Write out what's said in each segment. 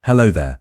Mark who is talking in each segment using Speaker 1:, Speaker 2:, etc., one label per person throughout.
Speaker 1: Hello there.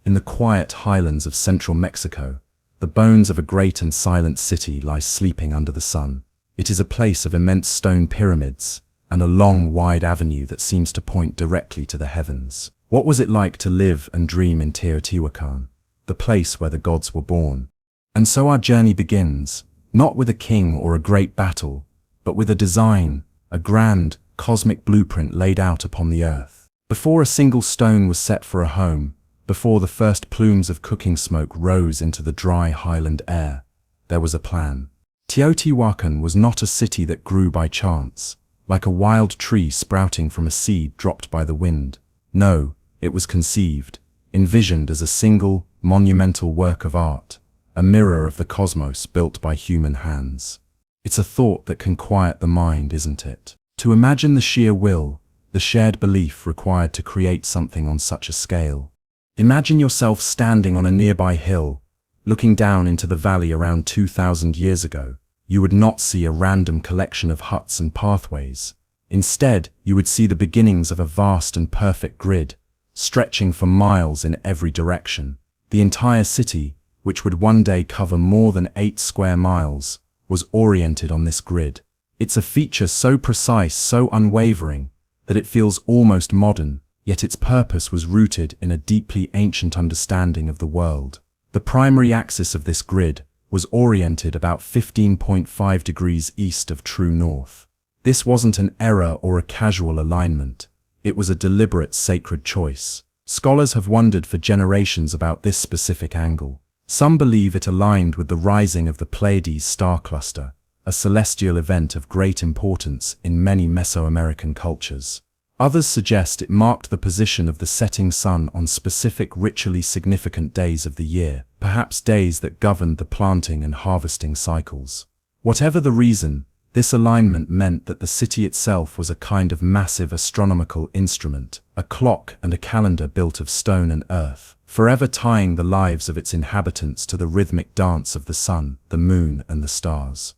Speaker 1: In the quiet highlands of central Mexico, the bones of a great and silent city lie sleeping under the sun. It is a place of immense stone pyramids and a long, wide avenue that seems to point directly to the heavens. What was it like to live and dream in Teotihuacan, the place where the gods were born? And so our journey begins, not with a king or a great battle, but with a design, a grand, cosmic blueprint laid out upon the earth. Before a single stone was set for a home, before the first plumes of cooking smoke rose into the dry highland air, there was a plan. Teotihuacan was not a city that grew by chance, like a wild tree sprouting from a seed dropped by the wind. No, it was conceived, envisioned as a single, monumental work of art, a mirror of the cosmos built by human hands. It's a thought that can quiet the mind, isn't it? To imagine the sheer will, the shared belief required to create something on such a scale. Imagine yourself standing on a nearby hill, looking down into the valley around 2,000 years ago. You would not see a random collection of huts and pathways. Instead, you would see the beginnings of a vast and perfect grid, stretching for miles in every direction. The entire city, which would one day cover more than 8 square miles, was oriented on this grid. It's a feature so precise, so unwavering, that it feels almost modern, yet its purpose was rooted in a deeply ancient understanding of the world. The primary axis of this grid was oriented about 15.5 degrees east of true north. This wasn't an error or a casual alignment. It was a deliberate sacred choice. Scholars have wondered for generations about this specific angle. Some believe it aligned with the rising of the Pleiades star cluster, a celestial event of great importance in many Mesoamerican cultures. Others suggest it marked the position of the setting sun on specific ritually significant days of the year, perhaps days that governed the planting and harvesting cycles. Whatever the reason, this alignment meant that the city itself was a kind of massive astronomical instrument, a clock and a calendar built of stone and earth, forever tying the lives of its inhabitants to the rhythmic dance of the sun, the moon, and the stars.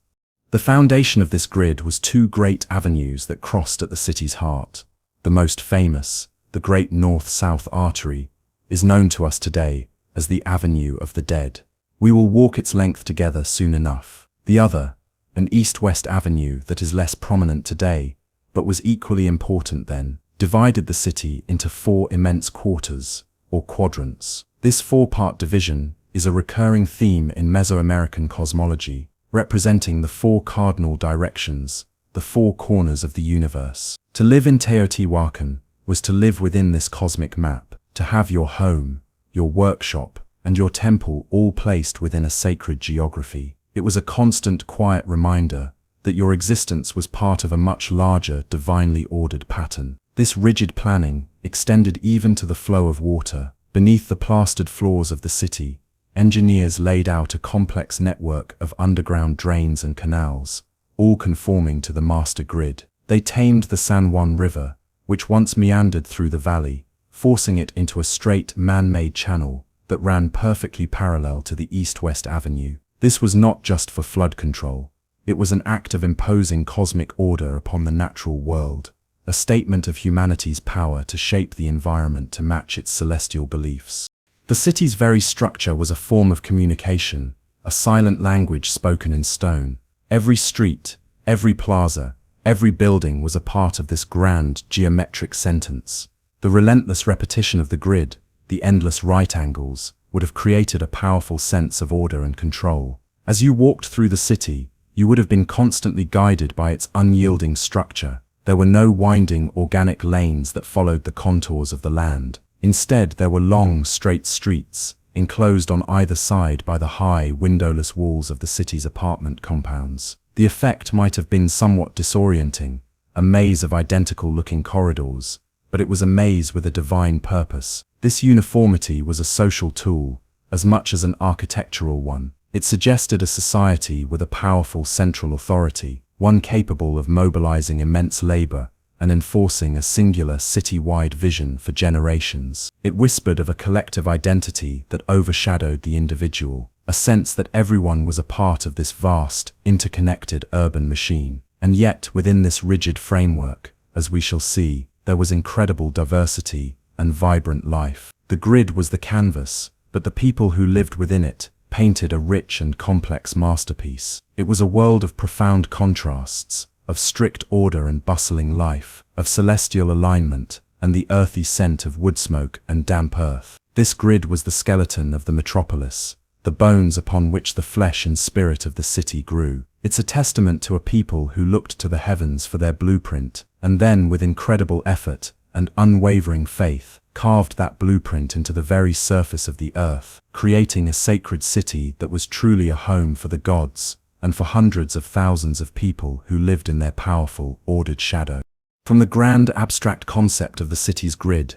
Speaker 1: The foundation of this grid was 2 great avenues that crossed at the city's heart. The most famous, the Great North-South Artery, is known to us today as the Avenue of the Dead. We will walk its length together soon enough. The other, an east-west avenue that is less prominent today, but was equally important then, divided the city into 4 immense quarters, or quadrants. This 4-part division is a recurring theme in Mesoamerican cosmology, representing the 4 cardinal directions, the 4 corners of the universe. To live in Teotihuacan was to live within this cosmic map, to have your home, your workshop, and your temple all placed within a sacred geography. It was a constant, quiet reminder that your existence was part of a much larger, divinely ordered pattern. This rigid planning extended even to the flow of water. Beneath the plastered floors of the city, engineers laid out a complex network of underground drains and canals, all conforming to the master grid. They tamed the San Juan River, which once meandered through the valley, forcing it into a straight, man-made channel that ran perfectly parallel to the east-west avenue. This was not just for flood control. It was an act of imposing cosmic order upon the natural world, a statement of humanity's power to shape the environment to match its celestial beliefs. The city's very structure was a form of communication, a silent language spoken in stone. Every street, every plaza, every building was a part of this grand, geometric sentence. The relentless repetition of the grid, the endless right angles, would have created a powerful sense of order and control. As you walked through the city, you would have been constantly guided by its unyielding structure. There were no winding, organic lanes that followed the contours of the land. Instead, there were long, straight streets, enclosed on either side by the high, windowless walls of the city's apartment compounds. The effect might have been somewhat disorienting, a maze of identical-looking corridors, but it was a maze with a divine purpose. This uniformity was a social tool, as much as an architectural one. It suggested a society with a powerful central authority, one capable of mobilizing immense labor and enforcing a singular city-wide vision for generations. It whispered of a collective identity that overshadowed the individual, a sense that everyone was a part of this vast, interconnected urban machine. And yet, within this rigid framework, as we shall see, there was incredible diversity and vibrant life. The grid was the canvas, but the people who lived within it painted a rich and complex masterpiece. It was a world of profound contrasts, of strict order and bustling life, of celestial alignment and the earthy scent of wood smoke and damp earth. This grid was the skeleton of the metropolis, the bones upon which the flesh and spirit of the city grew. It's a testament to a people who looked to the heavens for their blueprint, and then, with incredible effort and unwavering faith, carved that blueprint into the very surface of the earth, creating a sacred city that was truly a home for the gods and for hundreds of thousands of people who lived in their powerful, ordered shadow. From the grand abstract concept of the city's grid,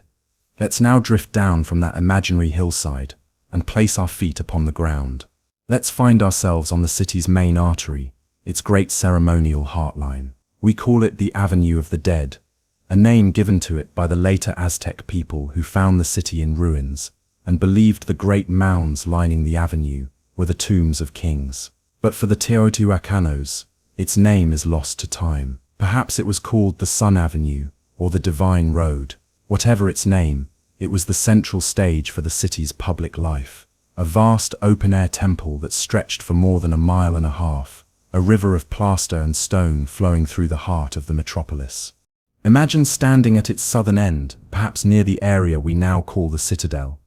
Speaker 1: let's now drift down from that imaginary hillside and place our feet upon the ground. Let's find ourselves on the city's main artery, its great ceremonial heartline. We call it the Avenue of the Dead, a name given to it by the later Aztec people who found the city in ruins and believed the great mounds lining the avenue were the tombs of kings. But for the Teotihuacanos, its name is lost to time. Perhaps it was called the Sun Avenue or the Divine Road. Whatever its name, it was the central stage for the city's public life. A vast open-air temple that stretched for more than a mile and a half, a river of plaster and stone flowing through the heart of the metropolis. Imagine standing at its southern end, perhaps near the area we now call the Citadel,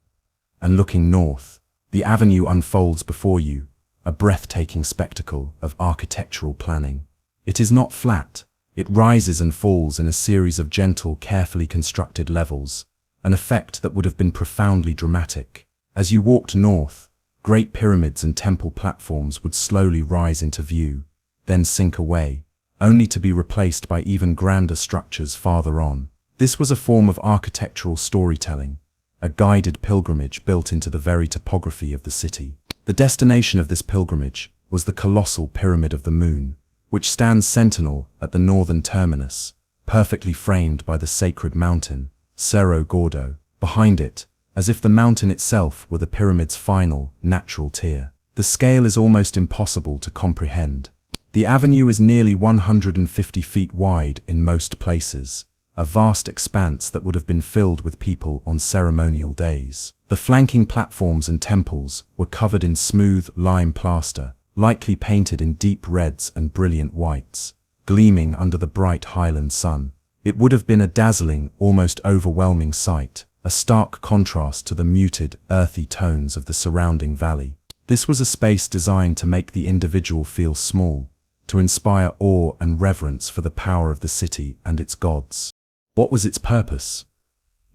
Speaker 1: and looking north. The avenue unfolds before you, a breathtaking spectacle of architectural planning. It is not flat. It rises and falls in a series of gentle, carefully constructed levels, an effect that would have been profoundly dramatic. As you walked north, great pyramids and temple platforms would slowly rise into view, then sink away, only to be replaced by even grander structures farther on. This was a form of architectural storytelling, a guided pilgrimage built into the very topography of the city. The destination of this pilgrimage was the colossal Pyramid of the Moon, which stands sentinel at the northern terminus, perfectly framed by the sacred mountain, Cerro Gordo. Behind it, as if the mountain itself were the pyramid's final, natural tier. The scale is almost impossible to comprehend. The avenue is nearly 150 feet wide in most places, a vast expanse that would have been filled with people on ceremonial days. The flanking platforms and temples were covered in smooth lime plaster, lightly painted in deep reds and brilliant whites, gleaming under the bright highland sun. It would have been a dazzling, almost overwhelming sight, a stark contrast to the muted, earthy tones of the surrounding valley. This was a space designed to make the individual feel small, to inspire awe and reverence for the power of the city and its gods. What was its purpose?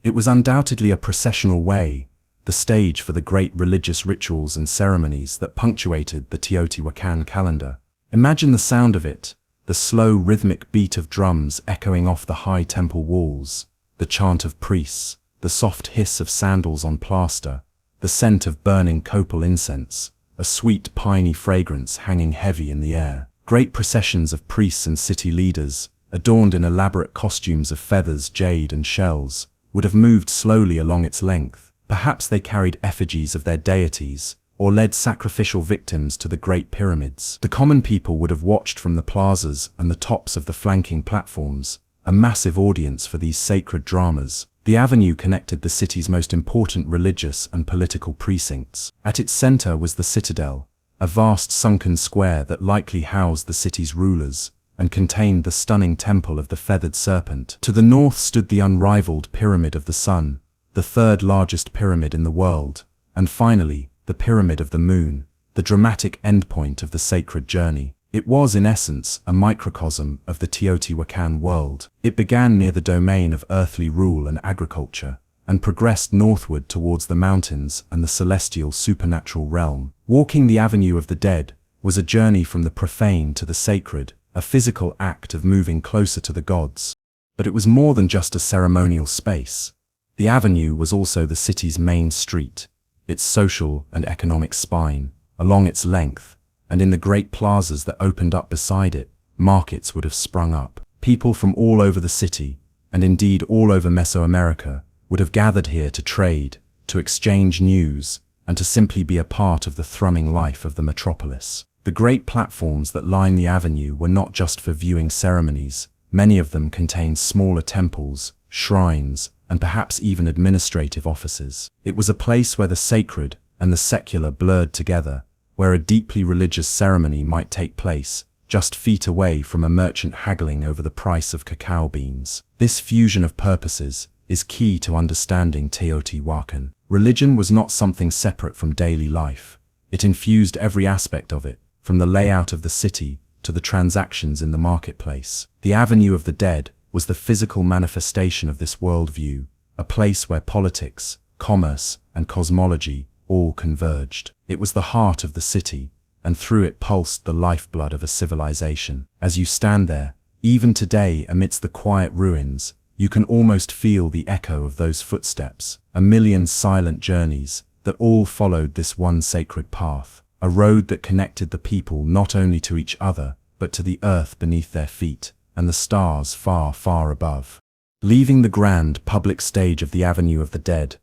Speaker 1: It was undoubtedly a processional way, the stage for the great religious rituals and ceremonies that punctuated the Teotihuacan calendar. Imagine the sound of it, the slow rhythmic beat of drums echoing off the high temple walls, the chant of priests, the soft hiss of sandals on plaster, the scent of burning copal incense, a sweet piney fragrance hanging heavy in the air. Great processions of priests and city leaders, adorned in elaborate costumes of feathers, jade and shells, would have moved slowly along its length. Perhaps they carried effigies of their deities, or led sacrificial victims to the great pyramids. The common people would have watched from the plazas and the tops of the flanking platforms, a massive audience for these sacred dramas. The avenue connected the city's most important religious and political precincts. At its center was the Citadel, a vast sunken square that likely housed the city's rulers, and contained the stunning temple of the feathered serpent. To the north stood the unrivaled Pyramid of the Sun, the third largest pyramid in the world, and finally, the Pyramid of the Moon, the dramatic endpoint of the sacred journey. It was, in essence, a microcosm of the Teotihuacan world. It began near the domain of earthly rule and agriculture, and progressed northward towards the mountains and the celestial supernatural realm. Walking the Avenue of the Dead was a journey from the profane to the sacred, a physical act of moving closer to the gods. But it was more than just a ceremonial space. The avenue was also the city's main street, its social and economic spine. Along its length, and in the great plazas that opened up beside it, markets would have sprung up. People from all over the city, and indeed all over Mesoamerica, would have gathered here to trade, to exchange news, and to simply be a part of the thrumming life of the metropolis. The great platforms that line the avenue were not just for viewing ceremonies. Many of them contained smaller temples, shrines, and perhaps even administrative offices. It was a place where the sacred and the secular blurred together, where a deeply religious ceremony might take place, just feet away from a merchant haggling over the price of cacao beans. This fusion of purposes is key to understanding Teotihuacan. Religion was not something separate from daily life. It infused every aspect of it, from the layout of the city to the transactions in the marketplace. The Avenue of the Dead was the physical manifestation of this worldview, a place where politics, commerce, and cosmology all converged. It was the heart of the city, and through it pulsed the lifeblood of a civilization. As you stand there, even today amidst the quiet ruins, you can almost feel the echo of those footsteps, a million silent journeys that all followed this one sacred path, a road that connected the people not only to each other, but to the earth beneath their feet and the stars far, far above. Leaving the grand public stage of the Avenue of the Dead,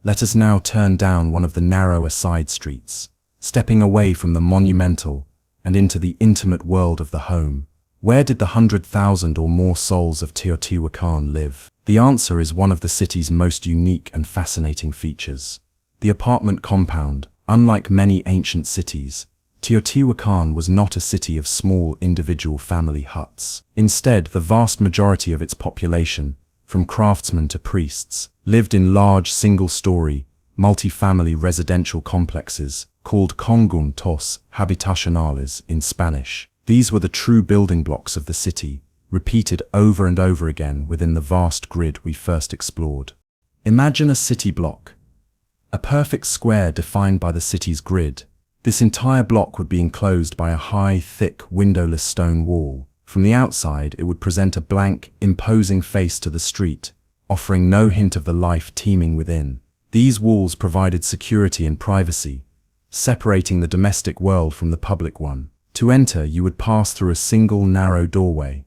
Speaker 1: let us now turn down one of the narrower side streets, stepping away from the monumental and into the intimate world of the home. Where did the 100,000 or more souls of Teotihuacan live? The answer is one of the city's most unique and fascinating features. The apartment compound. Unlike many ancient cities, Teotihuacan was not a city of small individual family huts. Instead, the vast majority of its population, from craftsmen to priests, lived in large single-story, multi-family residential complexes called conjuntos habitacionales in Spanish. These were the true building blocks of the city, repeated over and over again within the vast grid we first explored. Imagine a city block, a perfect square defined by the city's grid. This entire block would be enclosed by a high, thick, windowless stone wall. From the outside, it would present a blank, imposing face to the street, offering no hint of the life teeming within. These walls provided security and privacy, separating the domestic world from the public one. To enter, you would pass through a single narrow doorway,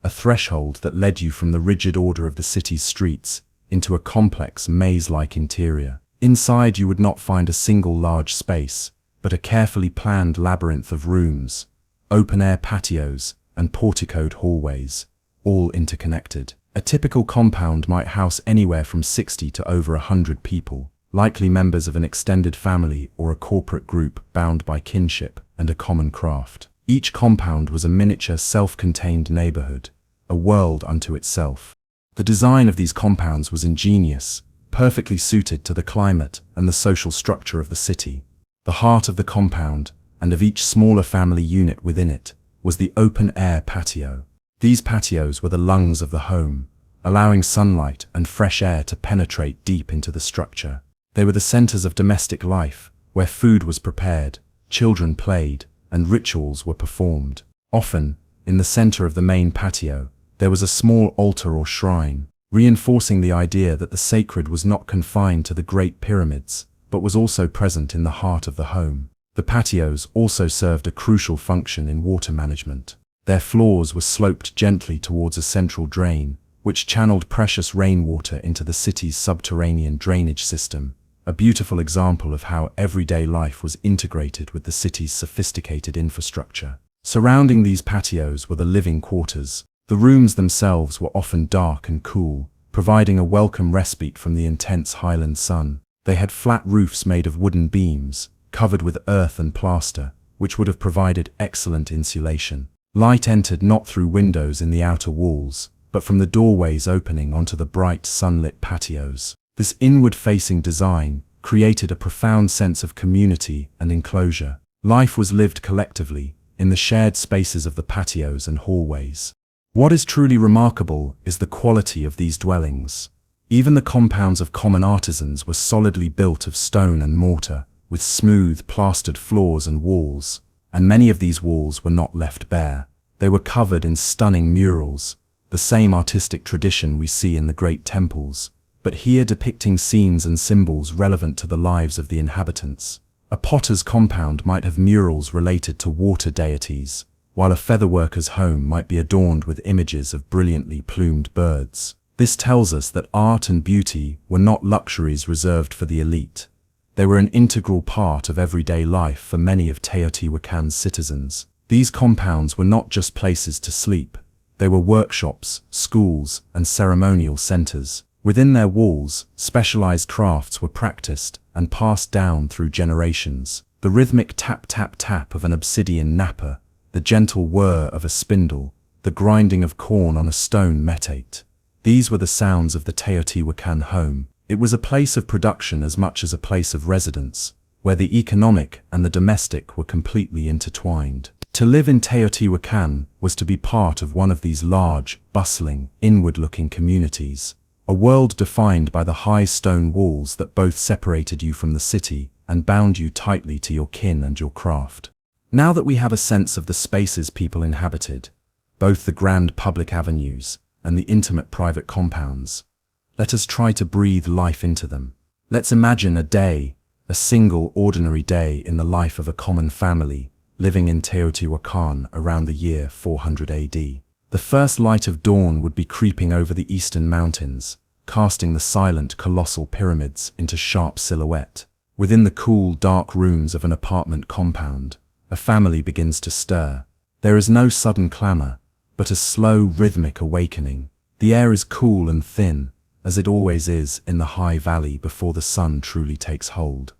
Speaker 1: a threshold that led you from the rigid order of the city's streets into a complex, maze-like interior. Inside, you would not find a single large space, but a carefully planned labyrinth of rooms, open-air patios, and porticoed hallways, all interconnected. A typical compound might house anywhere from 60 to over 100 people, likely members of an extended family or a corporate group bound by kinship and a common craft. Each compound was a miniature, self-contained neighborhood, a world unto itself. The design of these compounds was ingenious, perfectly suited to the climate and the social structure of the city. The heart of the compound, and of each smaller family unit within it, was the open-air patio. These patios were the lungs of the home, allowing sunlight and fresh air to penetrate deep into the structure. They were the centers of domestic life, where food was prepared, children played, and rituals were performed. Often, in the center of the main patio, there was a small altar or shrine, reinforcing the idea that the sacred was not confined to the Great Pyramids, but was also present in the heart of the home. The patios also served a crucial function in water management. Their floors were sloped gently towards a central drain, which channeled precious rainwater into the city's subterranean drainage system, a beautiful example of how everyday life was integrated with the city's sophisticated infrastructure. Surrounding these patios were the living quarters. The rooms themselves were often dark and cool, providing a welcome respite from the intense highland sun. They had flat roofs made of wooden beams, covered with earth and plaster, which would have provided excellent insulation. Light entered not through windows in the outer walls, but from the doorways opening onto the bright sunlit patios. This inward-facing design created a profound sense of community and enclosure. Life was lived collectively, in the shared spaces of the patios and hallways. What is truly remarkable is the quality of these dwellings. Even the compounds of common artisans were solidly built of stone and mortar, with smooth, plastered floors and walls, and many of these walls were not left bare. They were covered in stunning murals, the same artistic tradition we see in the great temples, but here depicting scenes and symbols relevant to the lives of the inhabitants. A potter's compound might have murals related to water deities, while a featherworker's home might be adorned with images of brilliantly plumed birds. This tells us that art and beauty were not luxuries reserved for the elite. They were an integral part of everyday life for many of Teotihuacan's citizens. These compounds were not just places to sleep. They were workshops, schools, and ceremonial centers. Within their walls, specialized crafts were practiced and passed down through generations. The rhythmic tap-tap-tap of an obsidian napper, the gentle whir of a spindle, the grinding of corn on a stone metate. These were the sounds of the Teotihuacan home. It was a place of production as much as a place of residence, where the economic and the domestic were completely intertwined. To live in Teotihuacan was to be part of one of these large, bustling, inward-looking communities, a world defined by the high stone walls that both separated you from the city and bound you tightly to your kin and your craft. Now that we have a sense of the spaces people inhabited, both the grand public avenues and the intimate private compounds, let us try to breathe life into them. Let's imagine a day, a single ordinary day in the life of a common family living in Teotihuacan around the year 400 AD. The first light of dawn would be creeping over the eastern mountains, casting the silent, colossal pyramids into sharp silhouette. Within the cool, dark rooms of an apartment compound, a family begins to stir. There is no sudden clamor, but a slow, rhythmic awakening. The air is cool and thin, as it always is in the high valley before the sun truly takes hold.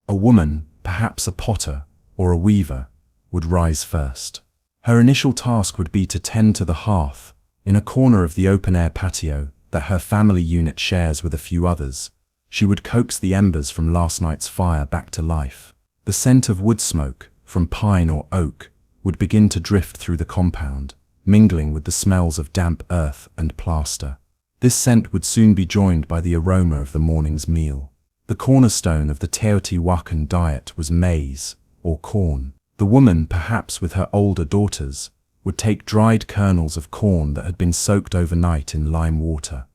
Speaker 1: A woman, perhaps a potter or a weaver, would rise first. Her initial task would be to tend to the hearth, in a corner of the open-air patio that her family unit shares with a few others. She would coax the embers from last night's fire back to life. The scent of wood smoke, from pine or oak, would begin to drift through the compound, mingling with the smells of damp earth and plaster. This scent would soon be joined by the aroma of the morning's meal. The cornerstone of the Teotihuacan diet was maize, or corn. The woman, perhaps with her older daughters, would take dried kernels of corn that had been soaked overnight in lime water,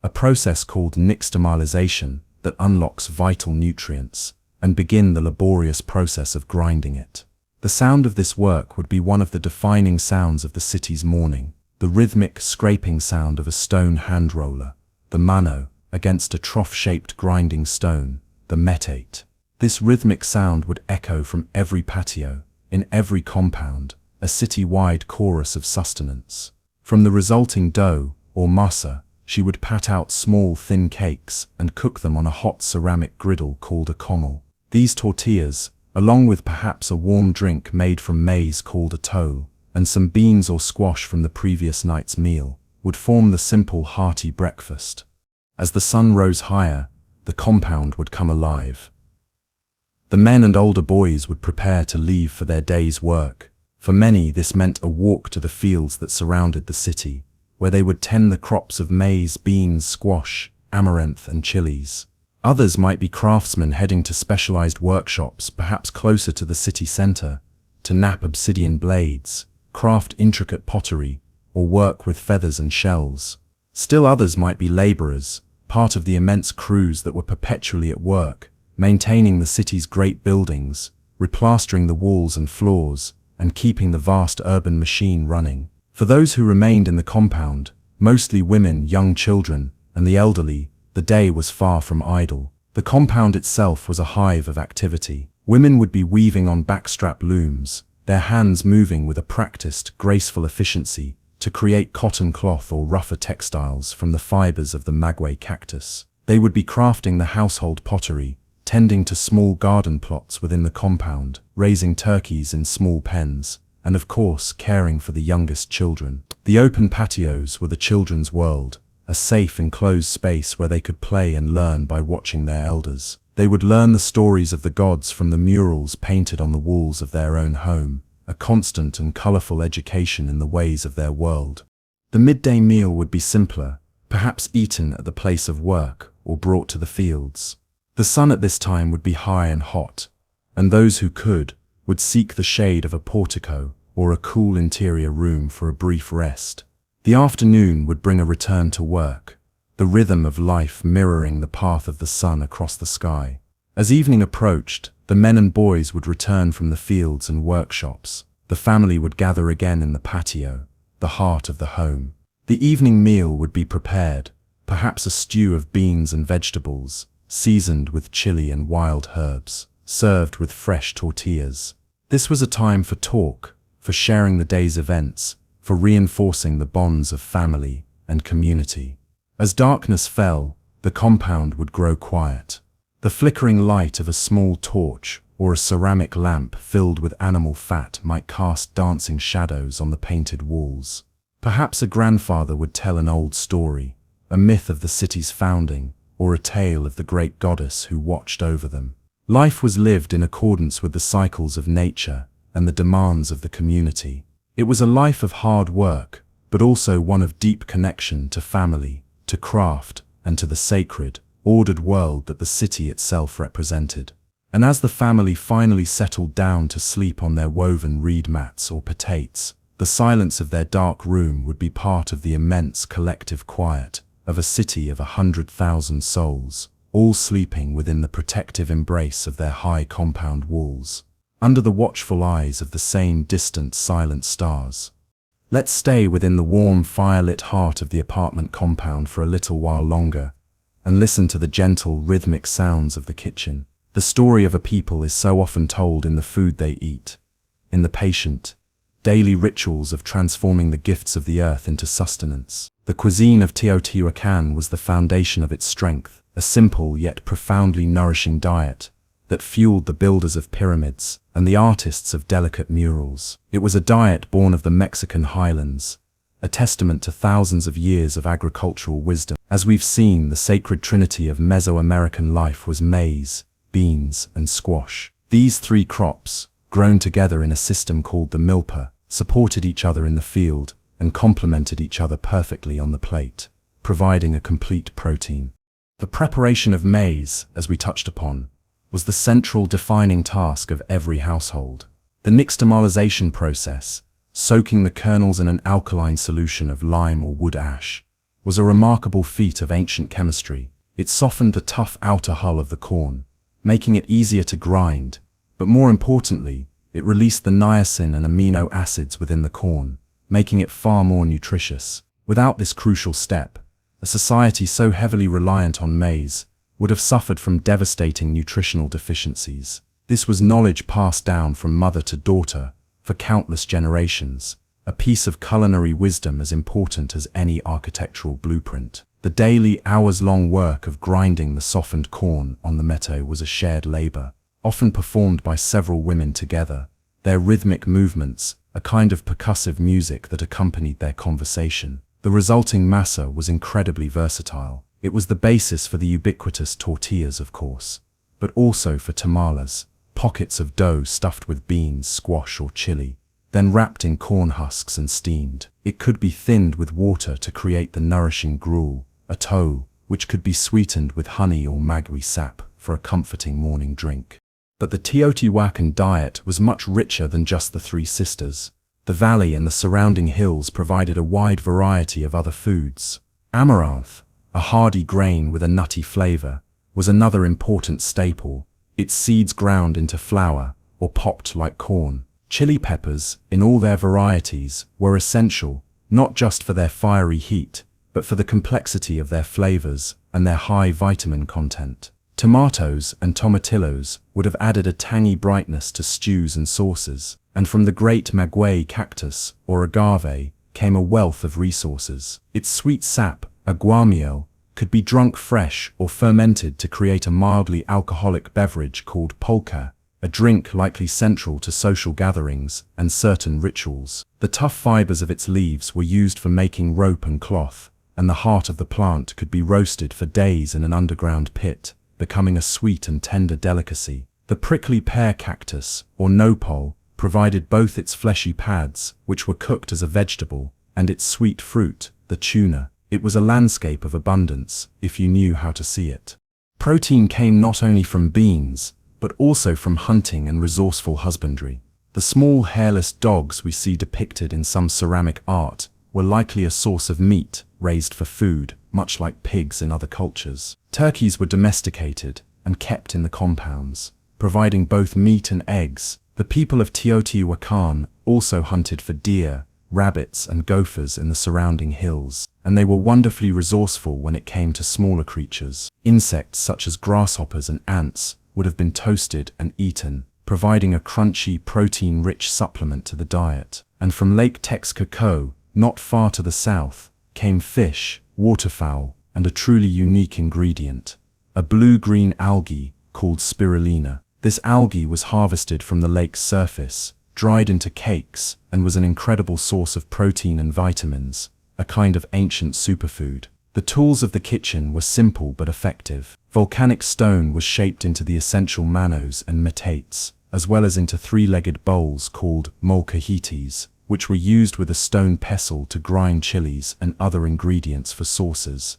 Speaker 1: a process called nixtamalization that unlocks vital nutrients, and begin the laborious process of grinding it. The sound of this work would be one of the defining sounds of the city's morning, the rhythmic scraping sound of a stone hand roller, the mano, against a trough-shaped grinding stone, the metate. This rhythmic sound would echo from every patio, in every compound, a city-wide chorus of sustenance. From the resulting dough, or masa, she would pat out small, thin cakes and cook them on a hot ceramic griddle called a comal. These tortillas, along with perhaps a warm drink made from maize called a tole, and some beans or squash from the previous night's meal, would form the simple, hearty breakfast. As the sun rose higher, the compound would come alive. The men and older boys would prepare to leave for their day's work. For many, this meant a walk to the fields that surrounded the city, where they would tend the crops of maize, beans, squash, amaranth, and chilies. Others might be craftsmen heading to specialized workshops, perhaps closer to the city center, to knap obsidian blades, craft intricate pottery, or work with feathers and shells. Still others might be laborers, part of the immense crews that were perpetually at work, maintaining the city's great buildings, replastering the walls and floors, and keeping the vast urban machine running. For those who remained in the compound, mostly women, young children, and the elderly, the day was far from idle. The compound itself was a hive of activity. Women would be weaving on backstrap looms, their hands moving with a practiced, graceful efficiency to create cotton cloth or rougher textiles from the fibers of the maguey cactus. They would be crafting the household pottery, tending to small garden plots within the compound, raising turkeys in small pens, and of course caring for the youngest children. The open patios were the children's world, a safe enclosed space where they could play and learn by watching their elders. They would learn the stories of the gods from the murals painted on the walls of their own home, a constant and colorful education in the ways of their world. The midday meal would be simpler, perhaps eaten at the place of work or brought to the fields. The sun at this time would be high and hot, and those who could would seek the shade of a portico or a cool interior room for a brief rest. The afternoon would bring a return to work, the rhythm of life mirroring the path of the sun across the sky. As evening approached, the men and boys would return from the fields and workshops. The family would gather again in the patio, the heart of the home. The evening meal would be prepared, perhaps a stew of beans and vegetables, seasoned with chili and wild herbs, served with fresh tortillas. This was a time for talk, for sharing the day's events, for reinforcing the bonds of family and community. As darkness fell, the compound would grow quiet. The flickering light of a small torch or a ceramic lamp filled with animal fat might cast dancing shadows on the painted walls. Perhaps a grandfather would tell an old story, a myth of the city's founding, or a tale of the great goddess who watched over them. Life was lived in accordance with the cycles of nature and the demands of the community. It was a life of hard work, but also one of deep connection to family, to craft, and to the sacred, ordered world that the city itself represented. And as the family finally settled down to sleep on their woven reed mats or patates, the silence of their dark room would be part of the immense collective quiet of a city of 100,000 souls, all sleeping within the protective embrace of their high compound walls, under the watchful eyes of the same distant silent stars. Let's stay within the warm firelit heart of the apartment compound for a little while longer, and listen to the gentle rhythmic sounds of the kitchen. The story of a people is so often told in the food they eat, in the patient, daily rituals of transforming the gifts of the earth into sustenance. The cuisine of Teotihuacan was the foundation of its strength, a simple yet profoundly nourishing diet that fueled the builders of pyramids and the artists of delicate murals. It was a diet born of the Mexican highlands, a testament to thousands of years of agricultural wisdom. As we've seen, the sacred trinity of Mesoamerican life was maize, beans, and squash. These three crops, grown together in a system called the milpa, supported each other in the field and complemented each other perfectly on the plate, providing a complete protein. The preparation of maize, as we touched upon, was the central defining task of every household. The nixtamalization process, soaking the kernels in an alkaline solution of lime or wood ash, was a remarkable feat of ancient chemistry. It softened the tough outer hull of the corn, making it easier to grind, but more importantly, it released the niacin and amino acids within the corn, making it far more nutritious. Without this crucial step, a society so heavily reliant on maize would have suffered from devastating nutritional deficiencies. This was knowledge passed down from mother to daughter for countless generations, a piece of culinary wisdom as important as any architectural blueprint. The daily, hours-long work of grinding the softened corn on the meto was a shared labor, often performed by several women together. Their rhythmic movements, a kind of percussive music that accompanied their conversation. The resulting masa was incredibly versatile. It was the basis for the ubiquitous tortillas, of course, but also for tamales, pockets of dough stuffed with beans, squash, or chili, then wrapped in corn husks and steamed. It could be thinned with water to create the nourishing gruel, a tow, which could be sweetened with honey or maguey sap for a comforting morning drink. But the Teotihuacan diet was much richer than just the Three Sisters. The valley and the surrounding hills provided a wide variety of other foods. Amaranth, a hardy grain with a nutty flavor, was another important staple, its seeds ground into flour or popped like corn. Chili peppers, in all their varieties, were essential, not just for their fiery heat, but for the complexity of their flavors and their high vitamin content. Tomatoes and tomatillos would have added a tangy brightness to stews and sauces, and from the great maguey cactus, or agave, came a wealth of resources. Its sweet sap, aguamiel, could be drunk fresh or fermented to create a mildly alcoholic beverage called polka, a drink likely central to social gatherings and certain rituals. The tough fibers of its leaves were used for making rope and cloth, and the heart of the plant could be roasted for days in an underground pit, becoming a sweet and tender delicacy. The prickly pear cactus, or nopal, provided both its fleshy pads, which were cooked as a vegetable, and its sweet fruit, the tuna. It was a landscape of abundance, if you knew how to see it. Protein came not only from beans, but also from hunting and resourceful husbandry. The small hairless dogs we see depicted in some ceramic art were likely a source of meat raised for food, much like pigs in other cultures. Turkeys were domesticated and kept in the compounds, providing both meat and eggs. The people of Teotihuacan also hunted for deer, rabbits, and gophers in the surrounding hills, and they were wonderfully resourceful when it came to smaller creatures. Insects such as grasshoppers and ants would have been toasted and eaten, providing a crunchy, protein-rich supplement to the diet. And from Lake Texcoco, not far to the south, came fish, waterfowl, and a truly unique ingredient, a blue-green algae called spirulina. This algae was harvested from the lake's surface, dried into cakes, and was an incredible source of protein and vitamins, a kind of ancient superfood. The tools of the kitchen were simple but effective. Volcanic stone was shaped into the essential manos and metates, as well as into three-legged bowls called molcajetes, which were used with a stone pestle to grind chilies and other ingredients for sauces.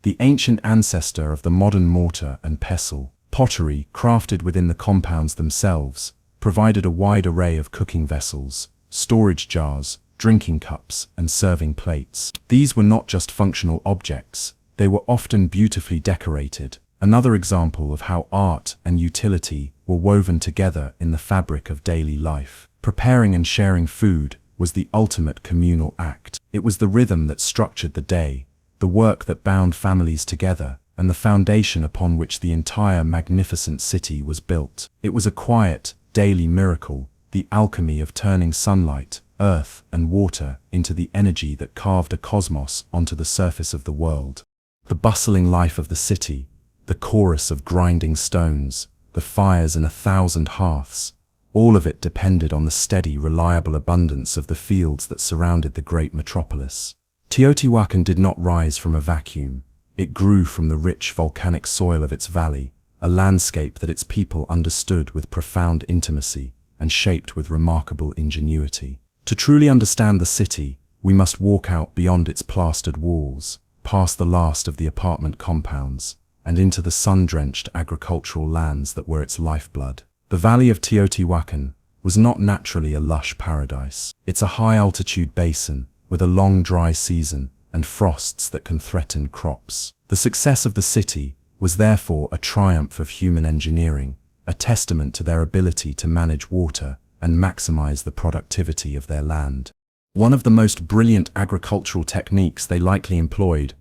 Speaker 1: The ancient ancestor of the modern mortar and pestle, pottery crafted within the compounds themselves, provided a wide array of cooking vessels, storage jars, drinking cups, and serving plates. These were not just functional objects, they were often beautifully decorated, another example of how art and utility were woven together in the fabric of daily life. Preparing and sharing food was the ultimate communal act. It was the rhythm that structured the day, the work that bound families together, and the foundation upon which the entire magnificent city was built. It was a quiet, daily miracle, the alchemy of turning sunlight, earth, and water into the energy that carved a cosmos onto the surface of the world. The bustling life of the city, the chorus of grinding stones, the fires in 1,000 hearths, all of it depended on the steady, reliable abundance of the fields that surrounded the great metropolis. Teotihuacan did not rise from a vacuum. It grew from the rich volcanic soil of its valley, a landscape that its people understood with profound intimacy and shaped with remarkable ingenuity. To truly understand the city, we must walk out beyond its plastered walls, past the last of the apartment compounds, and into the sun-drenched agricultural lands that were its lifeblood. The valley of Teotihuacan was not naturally a lush paradise. It's a high-altitude basin with a long dry season and frosts that can threaten crops. The success of the city was therefore a triumph of human engineering, a testament to their ability to manage water and maximize the productivity of their land. One of the most brilliant agricultural techniques they likely employed,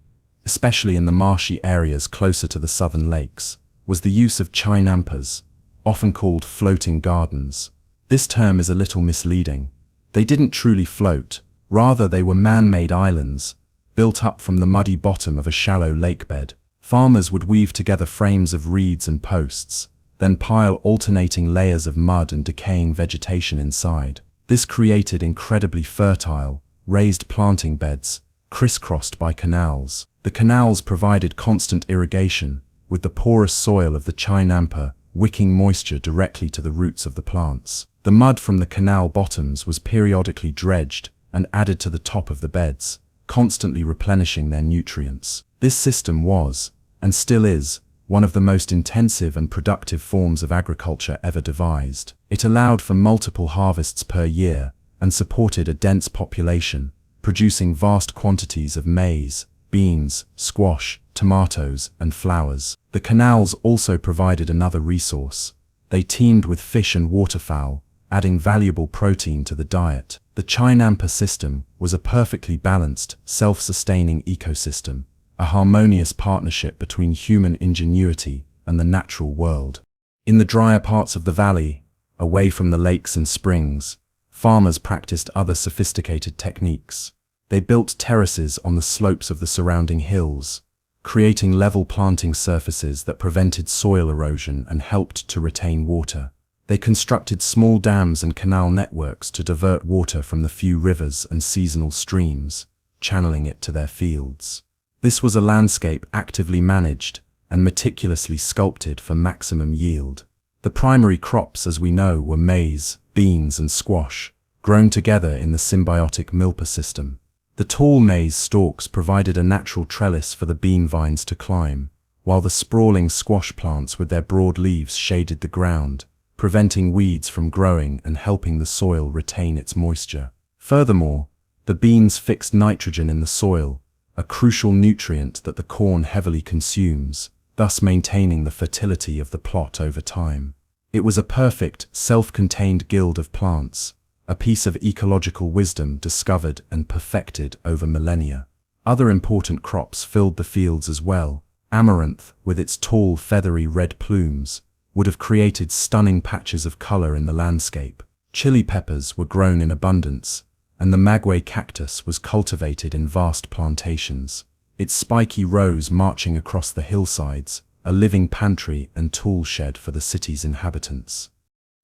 Speaker 1: especially in the marshy areas closer to the southern lakes, was the use of chinampas, often called floating gardens. This term is a little misleading. They didn't truly float, rather they were man-made islands, built up from the muddy bottom of a shallow lake bed. Farmers would weave together frames of reeds and posts, then pile alternating layers of mud and decaying vegetation inside. This created incredibly fertile, raised planting beds, crisscrossed by canals. The canals provided constant irrigation, with the porous soil of the chinampa wicking moisture directly to the roots of the plants. The mud from the canal bottoms was periodically dredged and added to the top of the beds, constantly replenishing their nutrients. This system was, and still is, one of the most intensive and productive forms of agriculture ever devised. It allowed for multiple harvests per year and supported a dense population, producing vast quantities of maize, beans, squash, tomatoes, and flowers. The canals also provided another resource. They teemed with fish and waterfowl, adding valuable protein to the diet. The chinampa system was a perfectly balanced, self-sustaining ecosystem, a harmonious partnership between human ingenuity and the natural world. In the drier parts of the valley, away from the lakes and springs, farmers practiced other sophisticated techniques. They built terraces on the slopes of the surrounding hills, creating level planting surfaces that prevented soil erosion and helped to retain water. They constructed small dams and canal networks to divert water from the few rivers and seasonal streams, channeling it to their fields. This was a landscape actively managed and meticulously sculpted for maximum yield. The primary crops, as we know, were maize, beans, and squash, grown together in the symbiotic milpa system. The tall maize stalks provided a natural trellis for the bean vines to climb, while the sprawling squash plants with their broad leaves shaded the ground, preventing weeds from growing and helping the soil retain its moisture. Furthermore, the beans fixed nitrogen in the soil, a crucial nutrient that the corn heavily consumes, thus maintaining the fertility of the plot over time. It was a perfect, self-contained guild of plants, a piece of ecological wisdom discovered and perfected over millennia. Other important crops filled the fields as well. Amaranth, with its tall, feathery red plumes, would have created stunning patches of color in the landscape. Chili peppers were grown in abundance, and the maguey cactus was cultivated in vast plantations. its spiky rows marching across the hillsides, a living pantry and tool shed for the city's inhabitants.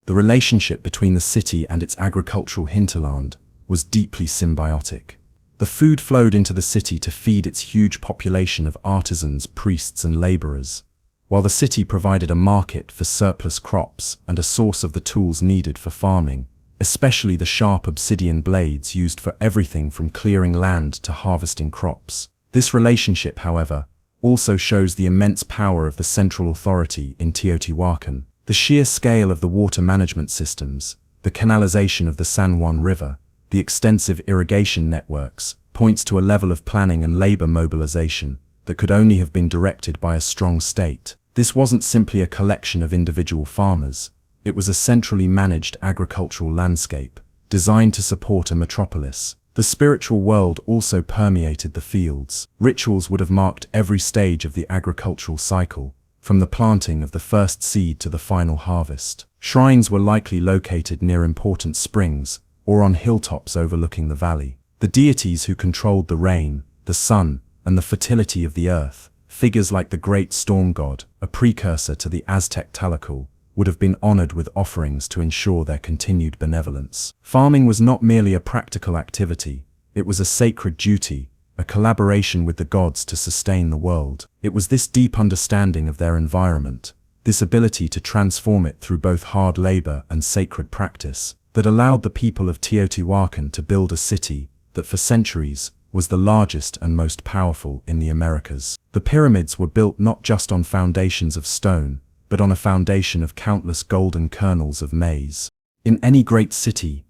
Speaker 1: The relationship between the city and its agricultural hinterland was deeply symbiotic. The food flowed into the city to feed its huge population of artisans, priests, and laborers, while the city provided a market for surplus crops and a source of the tools needed for farming, especially the sharp obsidian blades used for everything from clearing land to harvesting crops. This relationship, however, also shows the immense power of the central authority in Teotihuacan. The sheer scale of the water management systems, the canalization of the San Juan River, the extensive irrigation networks, points to a level of planning and labor mobilization that could only have been directed by a strong state. This wasn't simply a collection of individual farmers. It was a centrally managed agricultural landscape, designed to support a metropolis. The spiritual world also permeated the fields. Rituals would have marked every stage of the agricultural cycle, from the planting of the first seed to the final harvest. Shrines were likely located near important springs, or on hilltops overlooking the valley. The deities who controlled the rain, the sun, and the fertility of the earth, figures like the great storm god, a precursor to the Aztec Tlaloc, would have been honored with offerings to ensure their continued benevolence. Farming was not merely a practical activity, it was a sacred duty, a collaboration with the gods to sustain the world. It was this deep understanding of their environment, this ability to transform it through both hard labor and sacred practice, that allowed the people of Teotihuacan to build a city that for centuries was the largest and most powerful in the Americas. The pyramids were built not just on foundations of stone, but on a foundation of countless golden kernels of maize. In any great city,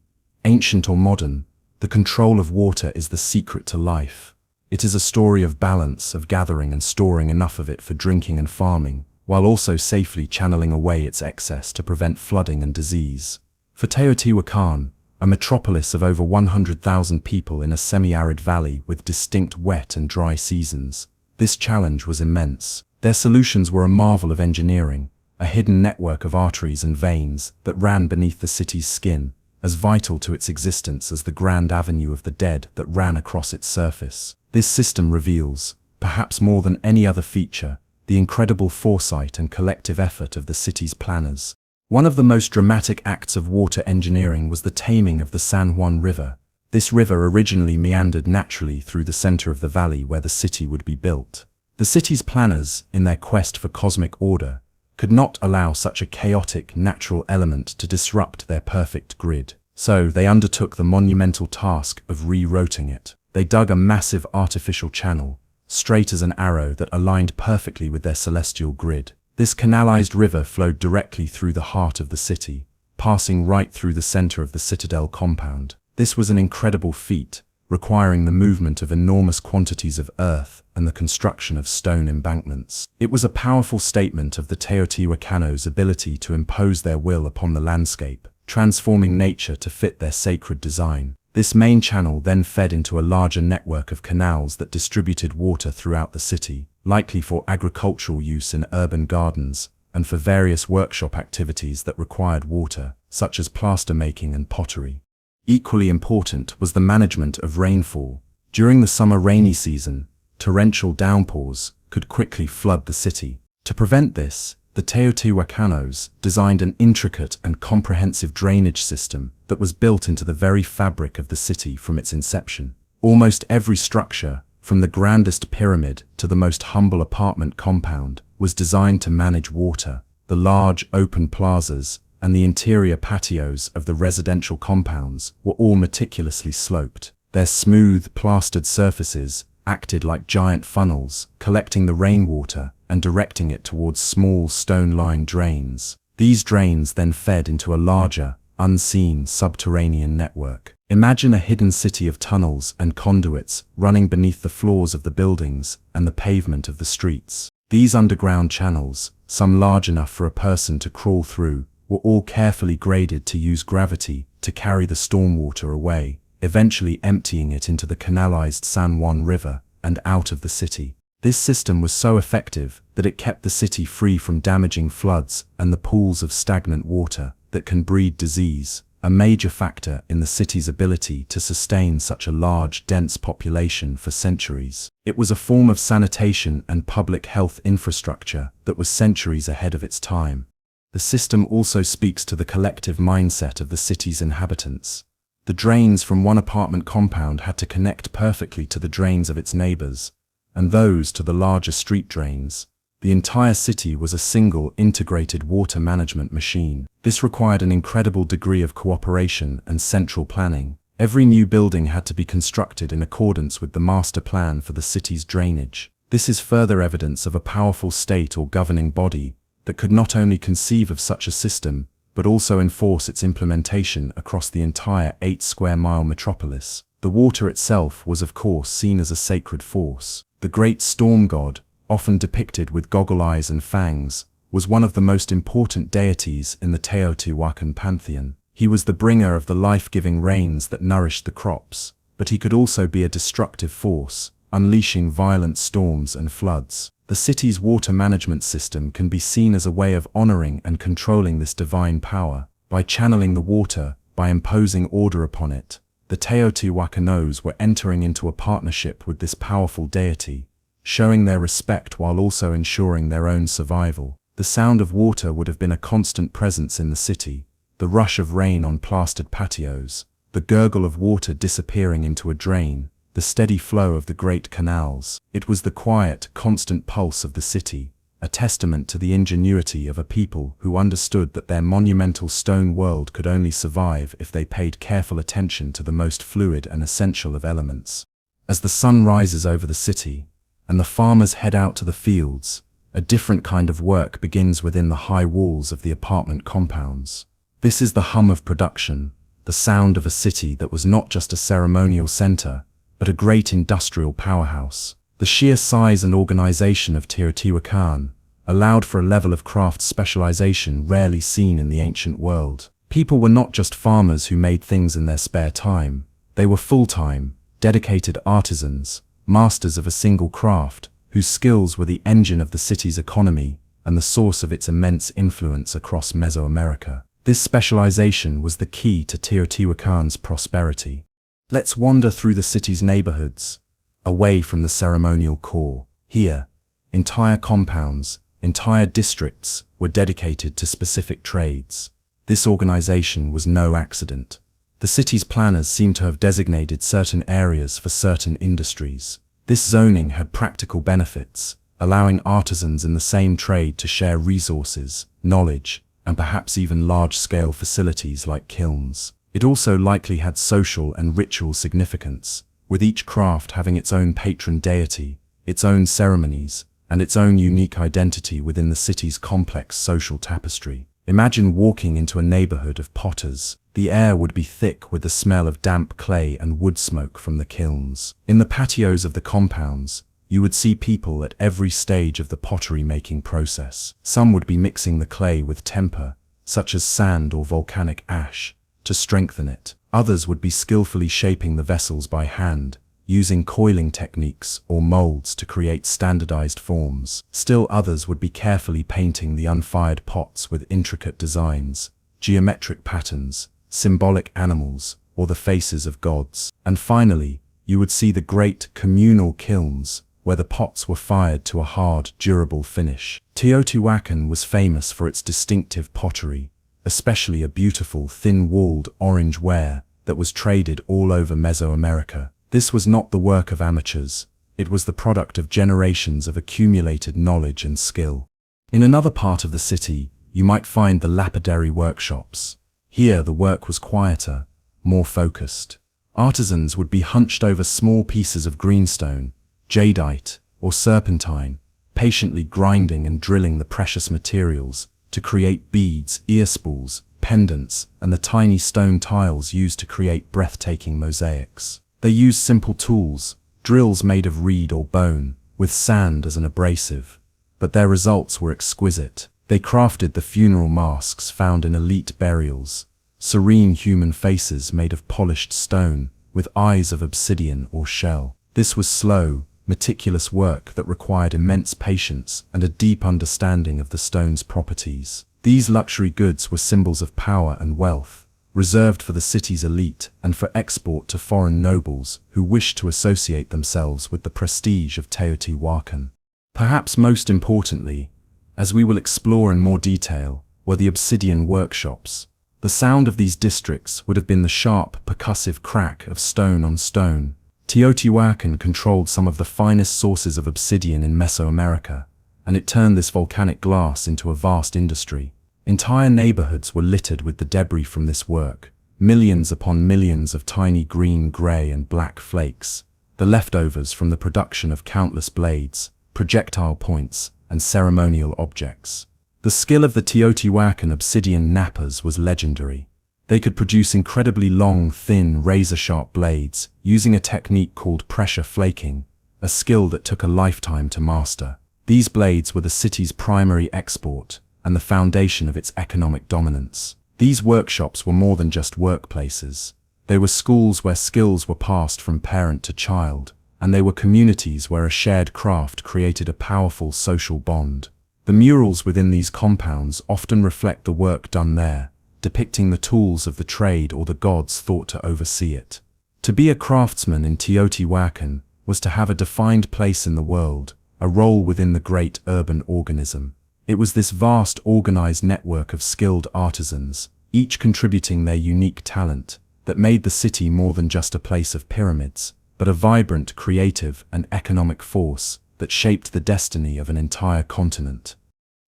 Speaker 1: ancient or modern, the control of water is the secret to life. It is a story of balance, of gathering and storing enough of it for drinking and farming, while also safely channeling away its excess to prevent flooding and disease. For Teotihuacan, a metropolis of over 100,000 people in a semi-arid valley with distinct wet and dry seasons, this challenge was immense. Their solutions were a marvel of engineering, a hidden network of arteries and veins that ran beneath the city's skin, as vital to its existence as the Grand Avenue of the Dead that ran across its surface. This system reveals, perhaps more than any other feature, the incredible foresight and collective effort of the city's planners. One of the most dramatic acts of water engineering was the taming of the San Juan River. This river originally meandered naturally through the center of the valley where the city would be built. The city's planners, in their quest for cosmic order, could not allow such a chaotic natural element to disrupt their perfect grid. So they undertook the monumental task of rerouting it. They dug a massive artificial channel, straight as an arrow that aligned perfectly with their celestial grid. This canalized river flowed directly through the heart of the city, passing right through the center of the Citadel compound. This was an incredible feat, requiring the movement of enormous quantities of earth and the construction of stone embankments. It was a powerful statement of the Teotihuacanos' ability to impose their will upon the landscape, transforming nature to fit their sacred design. This main channel then fed into a larger network of canals that distributed water throughout the city, likely for agricultural use in urban gardens and for various workshop activities that required water, such as plaster making and pottery. Equally important was the management of rainfall. During the summer rainy season, torrential downpours could quickly flood the city. To prevent this, the Teotihuacanos designed an intricate and comprehensive drainage system that was built into the very fabric of the city from its inception. Almost every structure, from the grandest pyramid to the most humble apartment compound, was designed to manage water. The large open plazas and the interior patios of the residential compounds were all meticulously sloped. Their smooth, plastered surfaces acted like giant funnels, collecting the rainwater and directing it towards small stone-lined drains. These drains then fed into a larger, unseen subterranean network. Imagine a hidden city of tunnels and conduits running beneath the floors of the buildings and the pavement of the streets. These underground channels, some large enough for a person to crawl through, were all carefully graded to use gravity to carry the stormwater away, eventually emptying it into the canalized San Juan River and out of the city. This system was so effective that it kept the city free from damaging floods and the pools of stagnant water that can breed disease. a major factor in the city's ability to sustain such a large, dense population for centuries. It was a form of sanitation and public health infrastructure that was centuries ahead of its time. The system also speaks to the collective mindset of the city's inhabitants. The drains from one apartment compound had to connect perfectly to the drains of its neighbors, and those to the larger street drains. The entire city was a single, integrated water management machine. This required an incredible degree of cooperation and central planning. Every new building had to be constructed in accordance with the master plan for the city's drainage. This is further evidence of a powerful state or governing body that could not only conceive of such a system, but also enforce its implementation across the entire 8-square-mile metropolis. The water itself was of course seen as a sacred force. The great storm god, often depicted with goggle eyes and fangs, was one of the most important deities in the Teotihuacan pantheon. He was the bringer of the life-giving rains that nourished the crops, but he could also be a destructive force, unleashing violent storms and floods. The city's water management system can be seen as a way of honoring and controlling this divine power. By channeling the water, by imposing order upon it, the Teotihuacanos were entering into a partnership with this powerful deity, showing their respect while also ensuring their own survival. The sound of water would have been a constant presence in the city, the rush of rain on plastered patios, the gurgle of water disappearing into a drain, the steady flow of the great canals. It was the quiet, constant pulse of the city, a testament to the ingenuity of a people who understood that their monumental stone world could only survive if they paid careful attention to the most fluid and essential of elements. As the sun rises over the city, and the farmers head out to the fields, a different kind of work begins within the high walls of the apartment compounds. This is the hum of production, the sound of a city that was not just a ceremonial center, but a great industrial powerhouse. The sheer size and organization of Teotihuacan allowed for a level of craft specialization rarely seen in the ancient world. People were not just farmers who made things in their spare time. They were full-time, dedicated artisans, masters of a single craft, whose skills were the engine of the city's economy and the source of its immense influence across Mesoamerica. This specialization was the key to Teotihuacan's prosperity. Let's wander through the city's neighborhoods, away from the ceremonial core. Here, entire compounds, entire districts were dedicated to specific trades. This organization was no accident. The city's planners seem to have designated certain areas for certain industries. This zoning had practical benefits, allowing artisans in the same trade to share resources, knowledge, and perhaps even large-scale facilities like kilns. It also likely had social and ritual significance, with each craft having its own patron deity, its own ceremonies, and its own unique identity within the city's complex social tapestry. Imagine walking into a neighborhood of potters. The air would be thick with the smell of damp clay and wood smoke from the kilns. In the patios of the compounds, you would see people at every stage of the pottery-making process. Some would be mixing the clay with temper, such as sand or volcanic ash, to strengthen it. Others would be skillfully shaping the vessels by hand, using coiling techniques or molds to create standardized forms. Still others would be carefully painting the unfired pots with intricate designs, geometric patterns, symbolic animals, or the faces of gods. And finally, you would see the great communal kilns, where the pots were fired to a hard, durable finish. Teotihuacan was famous for its distinctive pottery, especially a beautiful, thin-walled orange ware that was traded all over Mesoamerica. This was not the work of amateurs, it was the product of generations of accumulated knowledge and skill. In another part of the city, you might find the lapidary workshops. Here the work was quieter, more focused. Artisans would be hunched over small pieces of greenstone, jadeite, or serpentine, patiently grinding and drilling the precious materials to create beads, ear spools, pendants, and the tiny stone tiles used to create breathtaking mosaics. They used simple tools, drills made of reed or bone, with sand as an abrasive, but their results were exquisite. They crafted the funeral masks found in elite burials, serene human faces made of polished stone, with eyes of obsidian or shell. This was slow, meticulous work that required immense patience and a deep understanding of the stone's properties. These luxury goods were symbols of power and wealth, reserved for the city's elite and for export to foreign nobles who wished to associate themselves with the prestige of Teotihuacan. Perhaps most importantly, as we will explore in more detail, were the obsidian workshops. The sound of these districts would have been the sharp, percussive crack of stone on stone. Teotihuacan controlled some of the finest sources of obsidian in Mesoamerica, and it turned this volcanic glass into a vast industry. Entire neighborhoods were littered with the debris from this work, millions upon millions of tiny green, gray, and black flakes, the leftovers from the production of countless blades, projectile points, and ceremonial objects. The skill of the Teotihuacan obsidian knappers was legendary. They could produce incredibly long, thin, razor-sharp blades using a technique called pressure flaking, a skill that took a lifetime to master. These blades were the city's primary export and the foundation of its economic dominance. These workshops were more than just workplaces. They were schools where skills were passed from parent to child, and they were communities where a shared craft created a powerful social bond. The murals within these compounds often reflect the work done there, depicting the tools of the trade or the gods thought to oversee it. To be a craftsman in Teotihuacan was to have a defined place in the world, a role within the great urban organism. It was this vast organized network of skilled artisans, each contributing their unique talent, that made the city more than just a place of pyramids, but a vibrant, creative, and economic force that shaped the destiny of an entire continent.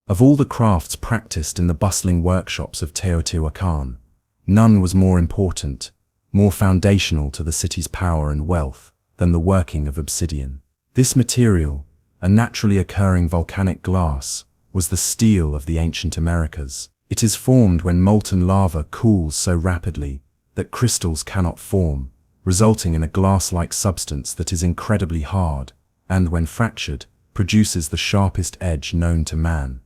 Speaker 1: Of all the crafts practiced in the bustling workshops of Teotihuacan, none was more important, more foundational to the city's power and wealth, than the working of obsidian. This material, a naturally occurring volcanic glass, was the steel of the ancient Americas. It is formed when molten lava cools so rapidly that crystals cannot form, resulting in a glass-like substance that is incredibly hard, and when fractured, produces the sharpest edge known to man.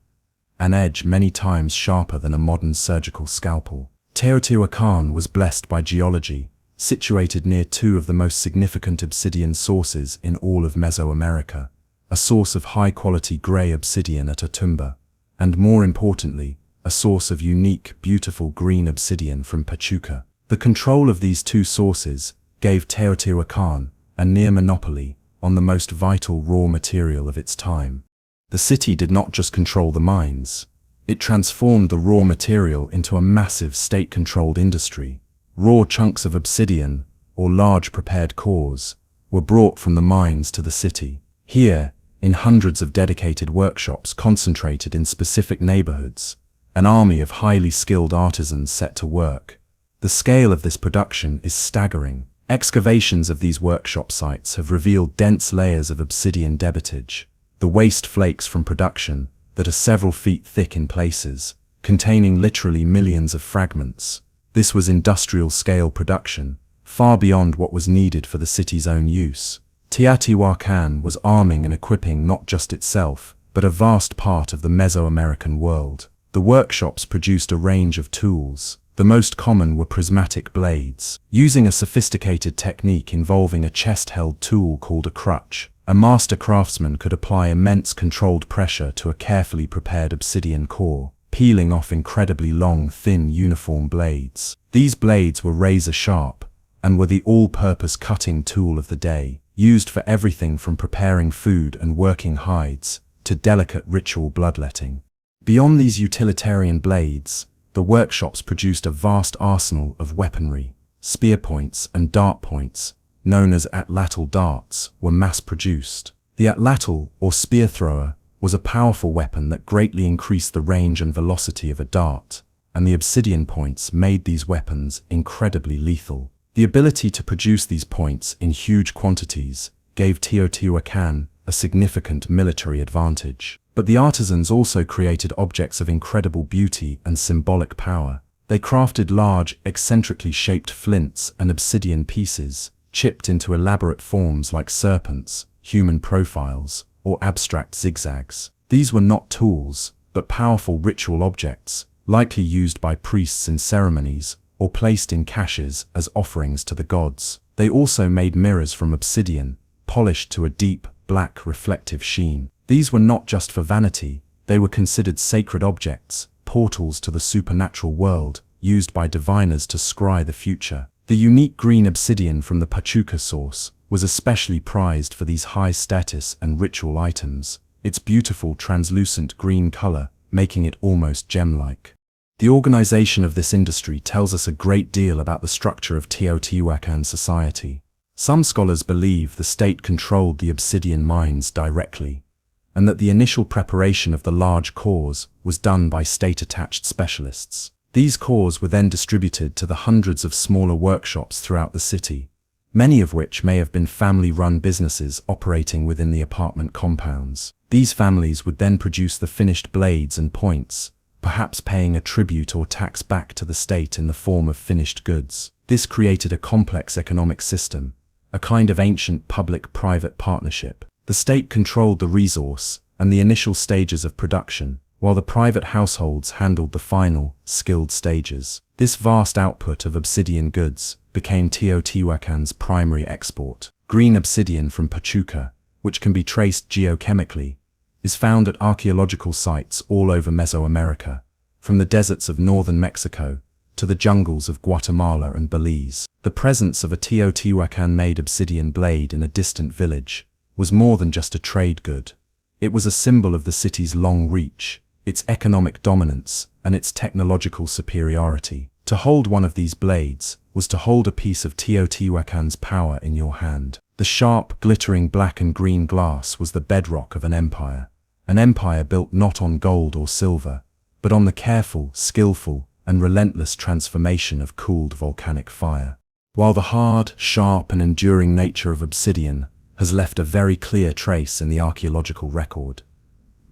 Speaker 1: An edge many times sharper than a modern surgical scalpel. Teotihuacan was blessed by geology, situated near two of the most significant obsidian sources in all of Mesoamerica, a source of high-quality gray obsidian at Otumba, and more importantly, a source of unique, beautiful green obsidian from Pachuca. The control of these two sources gave Teotihuacan a near monopoly on the most vital raw material of its time. The city did not just control the mines, it transformed the raw material into a massive state-controlled industry. Raw chunks of obsidian, or large prepared cores, were brought from the mines to the city. Here, in hundreds of dedicated workshops concentrated in specific neighborhoods, an army of highly skilled artisans set to work. The scale of this production is staggering. Excavations of these workshop sites have revealed dense layers of obsidian debitage, the waste flakes from production that are several feet thick in places, containing literally millions of fragments. This was industrial-scale production, far beyond what was needed for the city's own use. Teotihuacan was arming and equipping not just itself, but a vast part of the Mesoamerican world. The workshops produced a range of tools. The most common were prismatic blades. Using a sophisticated technique involving a chest-held tool called a crutch, a master craftsman could apply immense controlled pressure to a carefully prepared obsidian core, peeling off incredibly long, thin, uniform blades. These blades were razor-sharp, and were the all-purpose cutting tool of the day, used for everything from preparing food and working hides to delicate ritual bloodletting. Beyond these utilitarian blades, the workshops produced a vast arsenal of weaponry. Spear points and dart points, known as atlatl darts, were mass-produced. The atlatl, or spear thrower, was a powerful weapon that greatly increased the range and velocity of a dart, and the obsidian points made these weapons incredibly lethal. The ability to produce these points in huge quantities gave Teotihuacan a significant military advantage. But the artisans also created objects of incredible beauty and symbolic power. They crafted large, eccentrically shaped flints and obsidian pieces, chipped into elaborate forms like serpents, human profiles, or abstract zigzags. These were not tools, but powerful ritual objects, likely used by priests in ceremonies, or placed in caches as offerings to the gods. They also made mirrors from obsidian, polished to a deep, black, reflective sheen. These were not just for vanity, they were considered sacred objects, portals to the supernatural world, used by diviners to scry the future. The unique green obsidian from the Pachuca source was especially prized for these high-status and ritual items, its beautiful translucent green color making it almost gem-like. The organization of this industry tells us a great deal about the structure of Teotihuacan society. Some scholars believe the state controlled the obsidian mines directly, and that the initial preparation of the large cores was done by state-attached specialists. These cores were then distributed to the hundreds of smaller workshops throughout the city, many of which may have been family-run businesses operating within the apartment compounds. These families would then produce the finished blades and points, perhaps paying a tribute or tax back to the state in the form of finished goods. This created a complex economic system, a kind of ancient public-private partnership. The state controlled the resource and the initial stages of production, while the private households handled the final, skilled stages. This vast output of obsidian goods became Teotihuacan's primary export. Green obsidian from Pachuca, which can be traced geochemically, is found at archaeological sites all over Mesoamerica, from the deserts of northern Mexico to the jungles of Guatemala and Belize. The presence of a Teotihuacan-made obsidian blade in a distant village was more than just a trade good. It was a symbol of the city's long reach, its economic dominance, and its technological superiority. To hold one of these blades was to hold a piece of Teotihuacan's power in your hand. The sharp, glittering black and green glass was the bedrock of an empire built not on gold or silver, but on the careful, skillful, and relentless transformation of cooled volcanic fire. While the hard, sharp, and enduring nature of obsidian has left a very clear trace in the archaeological record,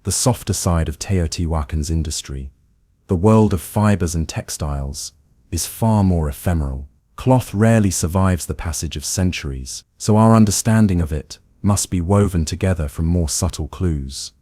Speaker 1: the softer side of Teotihuacan's industry, the world of fibers and textiles, is far more ephemeral. Cloth rarely survives the passage of centuries, so our understanding of it must be woven together from more subtle clues.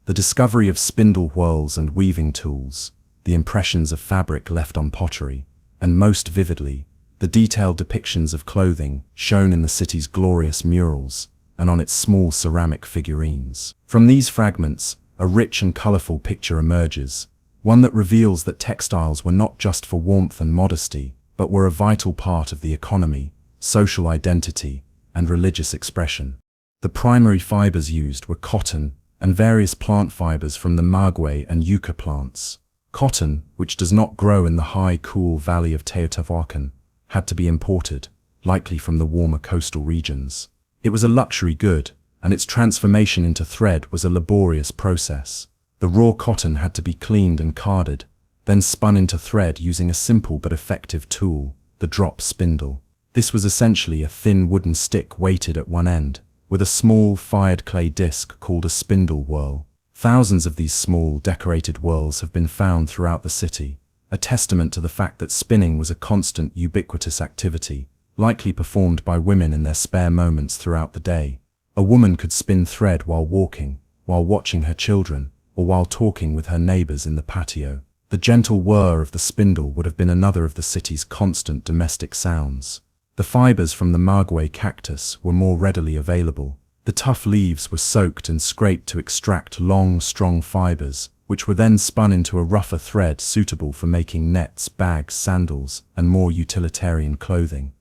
Speaker 1: The discovery of spindle whorls and weaving tools, the impressions of fabric left on pottery, and most vividly, the detailed depictions of clothing shown in the city's glorious murals and on its small ceramic figurines. From these fragments, a rich and colorful picture emerges, one that reveals that textiles were not just for warmth and modesty, but were a vital part of the economy, social identity, and religious expression. The primary fibers used were cotton and various plant fibers from the maguey and yucca plants. Cotton, which does not grow in the high, cool valley of Teotihuacan, had to be imported, likely from the warmer coastal regions. It was a luxury good, and its transformation into thread was a laborious process. The raw cotton had to be cleaned and carded, then spun into thread using a simple but effective tool, the drop spindle. This was essentially a thin wooden stick weighted at one end, with a small fired clay disc called a spindle whorl. Thousands of these small decorated whorls have been found throughout the city, a testament to the fact that spinning was a constant, ubiquitous activity, likely performed by women in their spare moments throughout the day. A woman could spin thread while walking, while watching her children, or while talking with her neighbors in the patio. The gentle whir of the spindle would have been another of the city's constant domestic sounds. The fibers from the maguey cactus were more readily available. The tough leaves were soaked and scraped to extract long, strong fibers, which were then spun into a rougher thread suitable for making nets, bags, sandals, and more utilitarian clothing.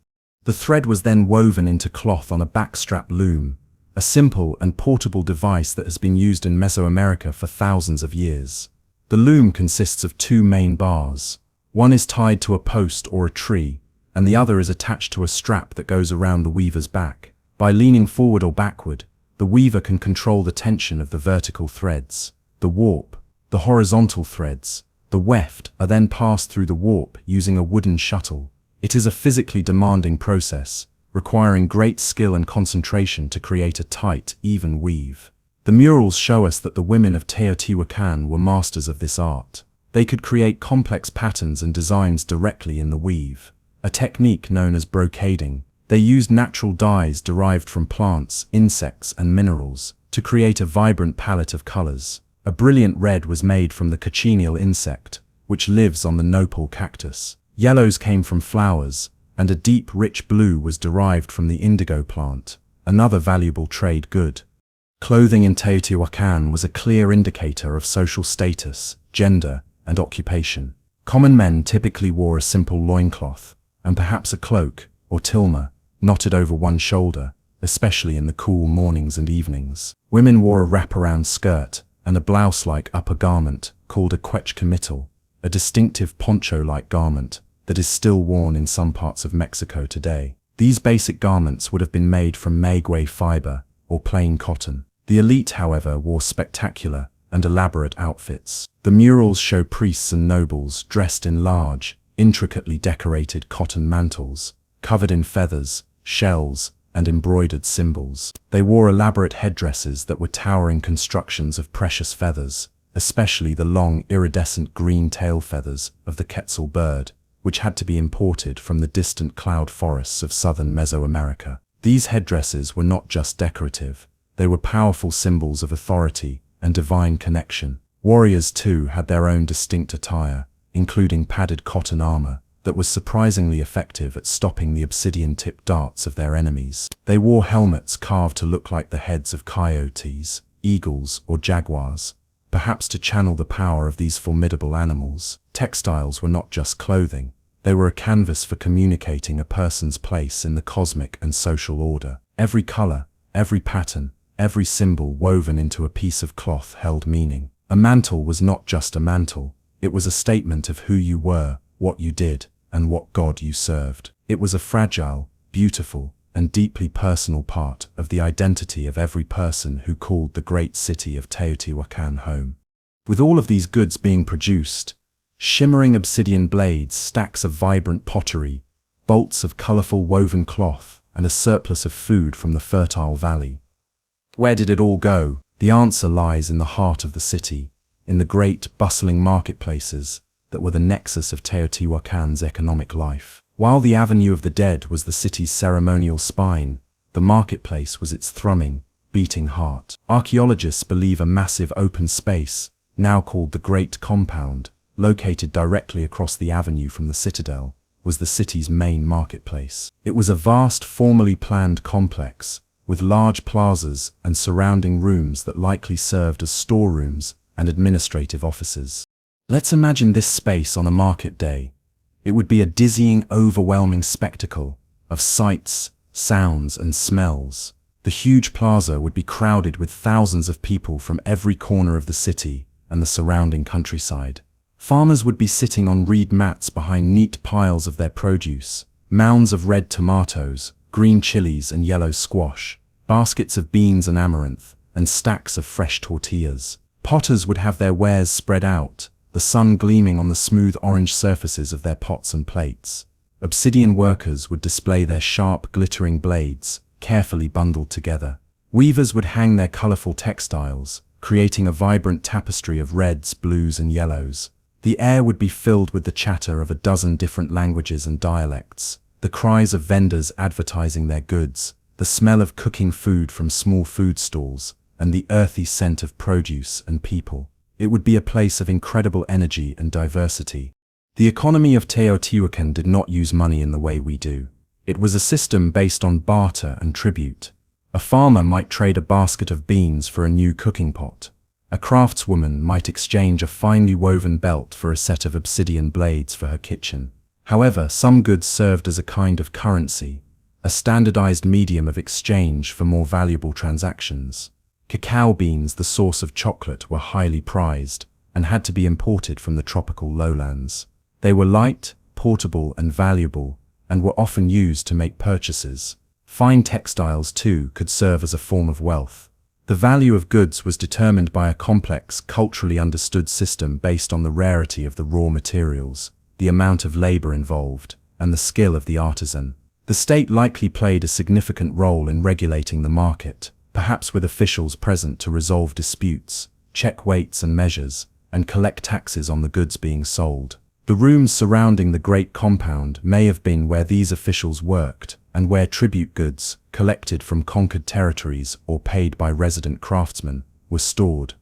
Speaker 1: The thread was then woven into cloth on a backstrap loom, a simple and portable device that has been used in Mesoamerica for thousands of years. The loom consists of two main bars. One is tied to a post or a tree, and the other is attached to a strap that goes around the weaver's back. By leaning forward or backward, the weaver can control the tension of the vertical threads. The warp, the horizontal threads, the weft are then passed through the warp using a wooden shuttle. It is a physically demanding process, requiring great skill and concentration to create a tight, even weave. The murals show us that the women of Teotihuacan were masters of this art. They could create complex patterns and designs directly in the weave, a technique known as brocading. They used natural dyes derived from plants, insects, and minerals to create a vibrant palette of colors. A brilliant red was made from the cochineal insect, which lives on the nopal cactus. Yellows came from flowers, and a deep, rich blue was derived from the indigo plant, another valuable trade good. Clothing in Teotihuacan was a clear indicator of social status, gender, and occupation. Common men typically wore a simple loincloth, and perhaps a cloak, or tilma, knotted over one shoulder, especially in the cool mornings and evenings. Women wore a wraparound skirt and a blouse-like upper garment called a quechquemitl, a distinctive poncho-like garment that is still worn in some parts of Mexico today. These basic garments would have been made from maguey fiber or plain cotton. The elite, however, wore spectacular and elaborate outfits. The murals show priests and nobles dressed in large, intricately decorated cotton mantles, covered in feathers, shells, and embroidered symbols. They wore elaborate headdresses that were towering constructions of precious feathers, especially the long, iridescent green tail feathers of the quetzal bird, which had to be imported from the distant cloud forests of southern Mesoamerica. These headdresses were not just decorative, they were powerful symbols of authority and divine connection. Warriors, too, had their own distinct attire, including padded cotton armor that was surprisingly effective at stopping the obsidian-tipped darts of their enemies. They wore helmets carved to look like the heads of coyotes, eagles, or jaguars, perhaps to channel the power of these formidable animals. Textiles were not just clothing, they were a canvas for communicating a person's place in the cosmic and social order. Every color, every pattern, every symbol woven into a piece of cloth held meaning. A mantle was not just a mantle, it was a statement of who you were, what you did, and what God you served. It was a fragile, beautiful, and deeply personal part of the identity of every person who called the great city of Teotihuacan home. With all of these goods being produced, shimmering obsidian blades, stacks of vibrant pottery, bolts of colorful woven cloth, and a surplus of food from the fertile valley. Where did it all go? The answer lies in the heart of the city, in the great, bustling marketplaces that were the nexus of Teotihuacan's economic life. While the Avenue of the Dead was the city's ceremonial spine, the marketplace was its thrumming, beating heart. Archaeologists believe a massive open space, now called the Great Compound, located directly across the avenue from the citadel, was the city's main marketplace. It was a vast, formally planned complex, with large plazas and surrounding rooms that likely served as storerooms and administrative offices. Let's imagine this space on a market day. It would be a dizzying, overwhelming spectacle of sights, sounds, and smells. The huge plaza would be crowded with thousands of people from every corner of the city and the surrounding countryside. Farmers would be sitting on reed mats behind neat piles of their produce, mounds of red tomatoes, green chilies and yellow squash, baskets of beans and amaranth, and stacks of fresh tortillas. Potters would have their wares spread out, the sun gleaming on the smooth orange surfaces of their pots and plates. Obsidian workers would display their sharp, glittering blades, carefully bundled together. Weavers would hang their colorful textiles, creating a vibrant tapestry of reds, blues, and yellows. The air would be filled with the chatter of a dozen different languages and dialects, the cries of vendors advertising their goods, the smell of cooking food from small food stalls, and the earthy scent of produce and people. It would be a place of incredible energy and diversity. The economy of Teotihuacan did not use money in the way we do. It was a system based on barter and tribute. A farmer might trade a basket of beans for a new cooking pot. A craftswoman might exchange a finely woven belt for a set of obsidian blades for her kitchen. However, some goods served as a kind of currency, a standardized medium of exchange for more valuable transactions. Cacao beans, the source of chocolate, were highly prized and had to be imported from the tropical lowlands. They were light, portable, and valuable, and were often used to make purchases. Fine textiles, too, could serve as a form of wealth. The value of goods was determined by a complex, culturally understood system based on the rarity of the raw materials, the amount of labor involved, and the skill of the artisan. The state likely played a significant role in regulating the market, perhaps with officials present to resolve disputes, check weights and measures, and collect taxes on the goods being sold. The rooms surrounding the Great Compound may have been where these officials worked, and where tribute goods, collected from conquered territories or paid by resident craftsmen, were stored.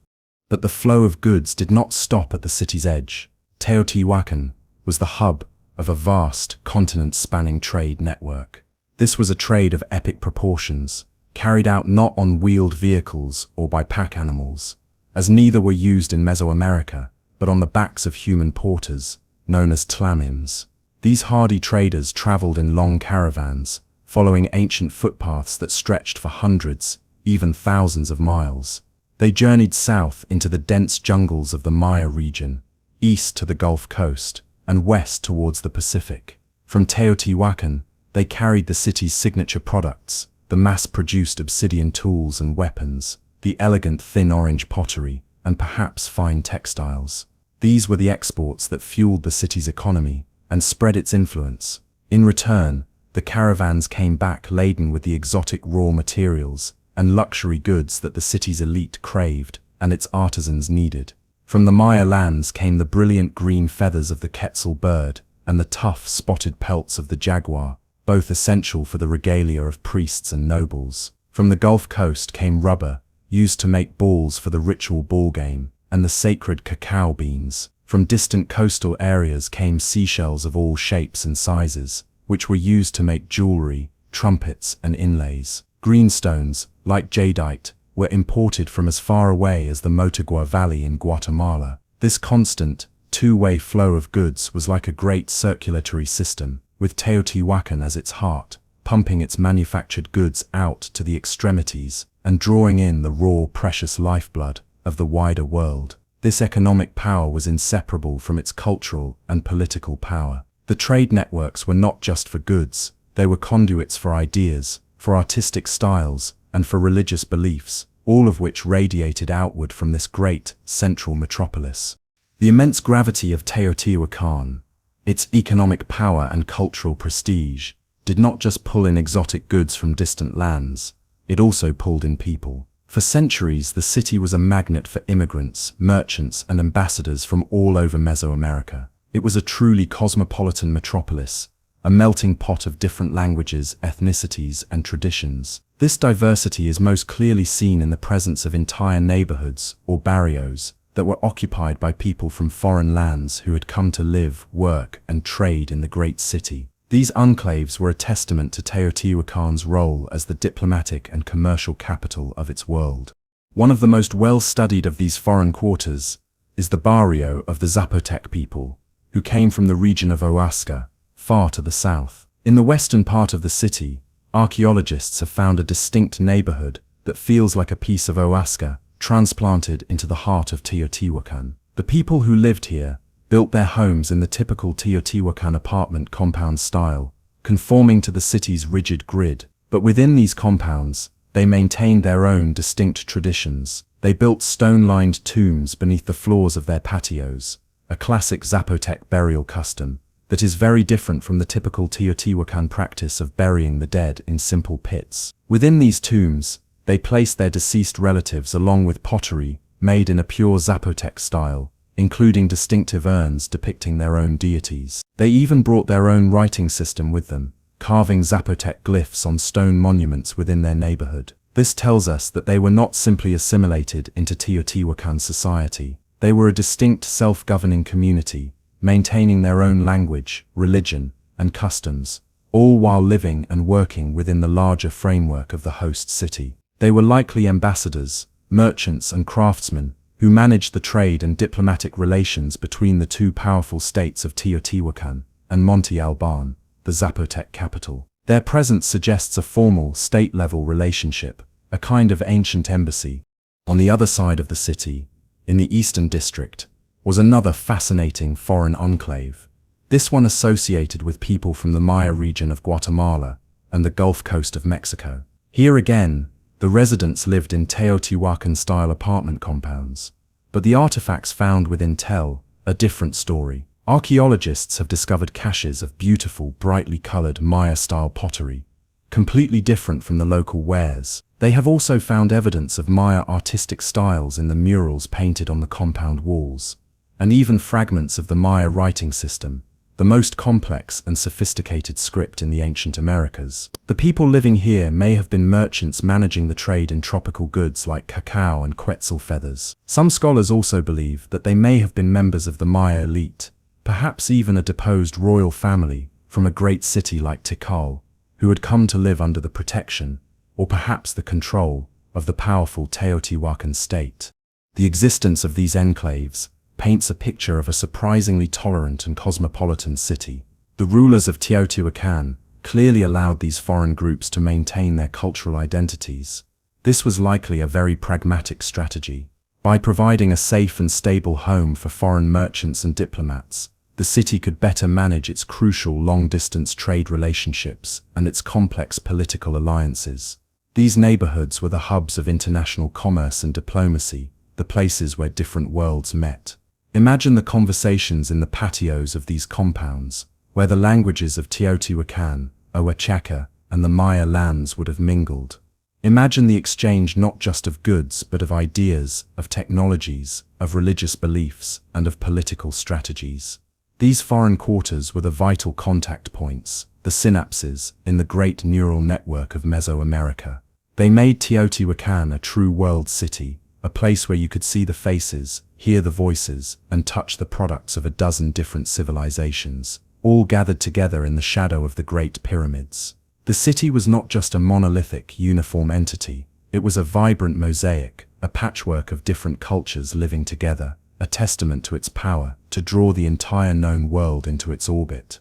Speaker 1: But the flow of goods did not stop at the city's edge. Teotihuacan was the hub of a vast, continent-spanning trade network. This was a trade of epic proportions, carried out not on wheeled vehicles or by pack animals, as neither were used in Mesoamerica, but on the backs of human porters, known as tlamims. These hardy traders traveled in long caravans, following ancient footpaths that stretched for hundreds, even thousands of miles. They journeyed south into the dense jungles of the Maya region, east to the Gulf Coast, and west towards the Pacific. From Teotihuacan, they carried the city's signature products, the mass-produced obsidian tools and weapons, the elegant thin orange pottery, and perhaps fine textiles. These were the exports that fueled the city's economy and spread its influence. In return, the caravans came back laden with the exotic raw materials and luxury goods that the city's elite craved and its artisans needed. From the Maya lands came the brilliant green feathers of the quetzal bird and the tough, spotted pelts of the jaguar, both essential for the regalia of priests and nobles. From the Gulf Coast came rubber, used to make balls for the ritual ball game, and the sacred cacao beans. From distant coastal areas came seashells of all shapes and sizes, which were used to make jewelry, trumpets, and inlays. Greenstones, like jadeite, were imported from as far away as the Motagua Valley in Guatemala. This constant, two-way flow of goods was like a great circulatory system, with Teotihuacan as its heart, pumping its manufactured goods out to the extremities and drawing in the raw, precious lifeblood of the wider world. This economic power was inseparable from its cultural and political power. The trade networks were not just for goods, they were conduits for ideas, for artistic styles, and for religious beliefs, all of which radiated outward from this great, central metropolis. The immense gravity of Teotihuacan, its economic power and cultural prestige, did not just pull in exotic goods from distant lands, it also pulled in people. For centuries, the city was a magnet for immigrants, merchants, and ambassadors from all over Mesoamerica. It was a truly cosmopolitan metropolis, a melting pot of different languages, ethnicities, and traditions. This diversity is most clearly seen in the presence of entire neighborhoods, or barrios, that were occupied by people from foreign lands who had come to live, work, and trade in the great city. These enclaves were a testament to Teotihuacan's role as the diplomatic and commercial capital of its world. One of the most well-studied of these foreign quarters is the barrio of the Zapotec people, who came from the region of Oaxaca, far to the south. In the western part of the city, archaeologists have found a distinct neighborhood that feels like a piece of Oaxaca transplanted into the heart of Teotihuacan. The people who lived here built their homes in the typical Teotihuacan apartment compound style, conforming to the city's rigid grid. But within these compounds, they maintained their own distinct traditions. They built stone-lined tombs beneath the floors of their patios, a classic Zapotec burial custom that is very different from the typical Teotihuacan practice of burying the dead in simple pits. Within these tombs, they placed their deceased relatives along with pottery made in a pure Zapotec style, including distinctive urns depicting their own deities. They even brought their own writing system with them, carving Zapotec glyphs on stone monuments within their neighborhood. This tells us that they were not simply assimilated into Teotihuacan society. They were a distinct self-governing community, maintaining their own language, religion, and customs, all while living and working within the larger framework of the host city. They were likely ambassadors, merchants, and craftsmen who managed the trade and diplomatic relations between the two powerful states of Teotihuacan and Monte Alban, the Zapotec capital. Their presence suggests a formal, state-level relationship, a kind of ancient embassy. On the other side of the city, in the eastern district, was another fascinating foreign enclave, this one associated with people from the Maya region of Guatemala and the Gulf Coast of Mexico. Here again, the residents lived in Teotihuacan-style apartment compounds, but the artifacts found within tell a different story. Archaeologists have discovered caches of beautiful, brightly colored Maya-style pottery, completely different from the local wares. They have also found evidence of Maya artistic styles in the murals painted on the compound walls, and even fragments of the Maya writing system, the most complex and sophisticated script in the ancient Americas. The people living here may have been merchants managing the trade in tropical goods like cacao and quetzal feathers. Some scholars also believe that they may have been members of the Maya elite, perhaps even a deposed royal family from a great city like Tikal, who had come to live under the protection, or perhaps the control, of the powerful Teotihuacan state. The existence of these enclaves paints a picture of a surprisingly tolerant and cosmopolitan city. The rulers of Teotihuacan clearly allowed these foreign groups to maintain their cultural identities. This was likely a very pragmatic strategy. By providing a safe and stable home for foreign merchants and diplomats, the city could better manage its crucial long-distance trade relationships and its complex political alliances. These neighborhoods were the hubs of international commerce and diplomacy, the places where different worlds met. Imagine the conversations in the patios of these compounds, where the languages of Teotihuacan, Oaxaca, and the Maya lands would have mingled. Imagine the exchange not just of goods but of ideas, of technologies, of religious beliefs, and of political strategies. These foreign quarters were the vital contact points, the synapses, in the great neural network of Mesoamerica. They made Teotihuacan a true world city, a place where you could see the faces, hear the voices, and touch the products of a dozen different civilizations, all gathered together in the shadow of the Great Pyramids. The city was not just a monolithic, uniform entity, it was a vibrant mosaic, a patchwork of different cultures living together, a testament to its power to draw the entire known world into its orbit.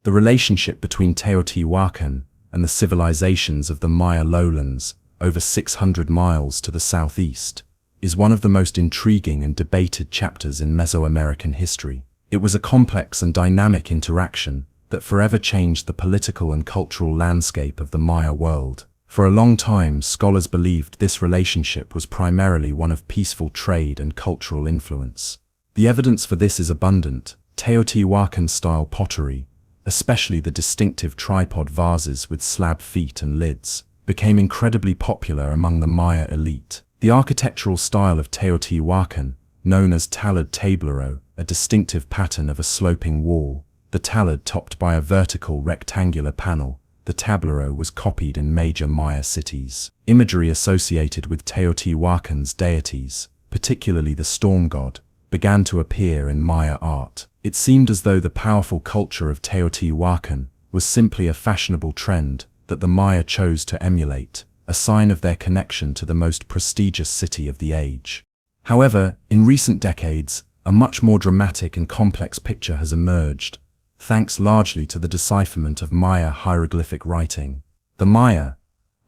Speaker 1: The relationship between Teotihuacan and the civilizations of the Maya lowlands, over 600 miles to the southeast, is one of the most intriguing and debated chapters in Mesoamerican history. It was a complex and dynamic interaction that forever changed the political and cultural landscape of the Maya world. For a long time, scholars believed this relationship was primarily one of peaceful trade and cultural influence. The evidence for this is abundant. Teotihuacan-style pottery, especially the distinctive tripod vases with slab feet and lids, became incredibly popular among the Maya elite. The architectural style of Teotihuacan, known as talud tablero, a distinctive pattern of a sloping wall, the talud topped by a vertical rectangular panel, the tablero was copied in major Maya cities. Imagery associated with Teotihuacan's deities, particularly the storm god, began to appear in Maya art. It seemed as though the powerful culture of Teotihuacan was simply a fashionable trend that the Maya chose to emulate, a sign of their connection to the most prestigious city of the age. However, in recent decades, a much more dramatic and complex picture has emerged, thanks largely to the decipherment of Maya hieroglyphic writing. The Maya,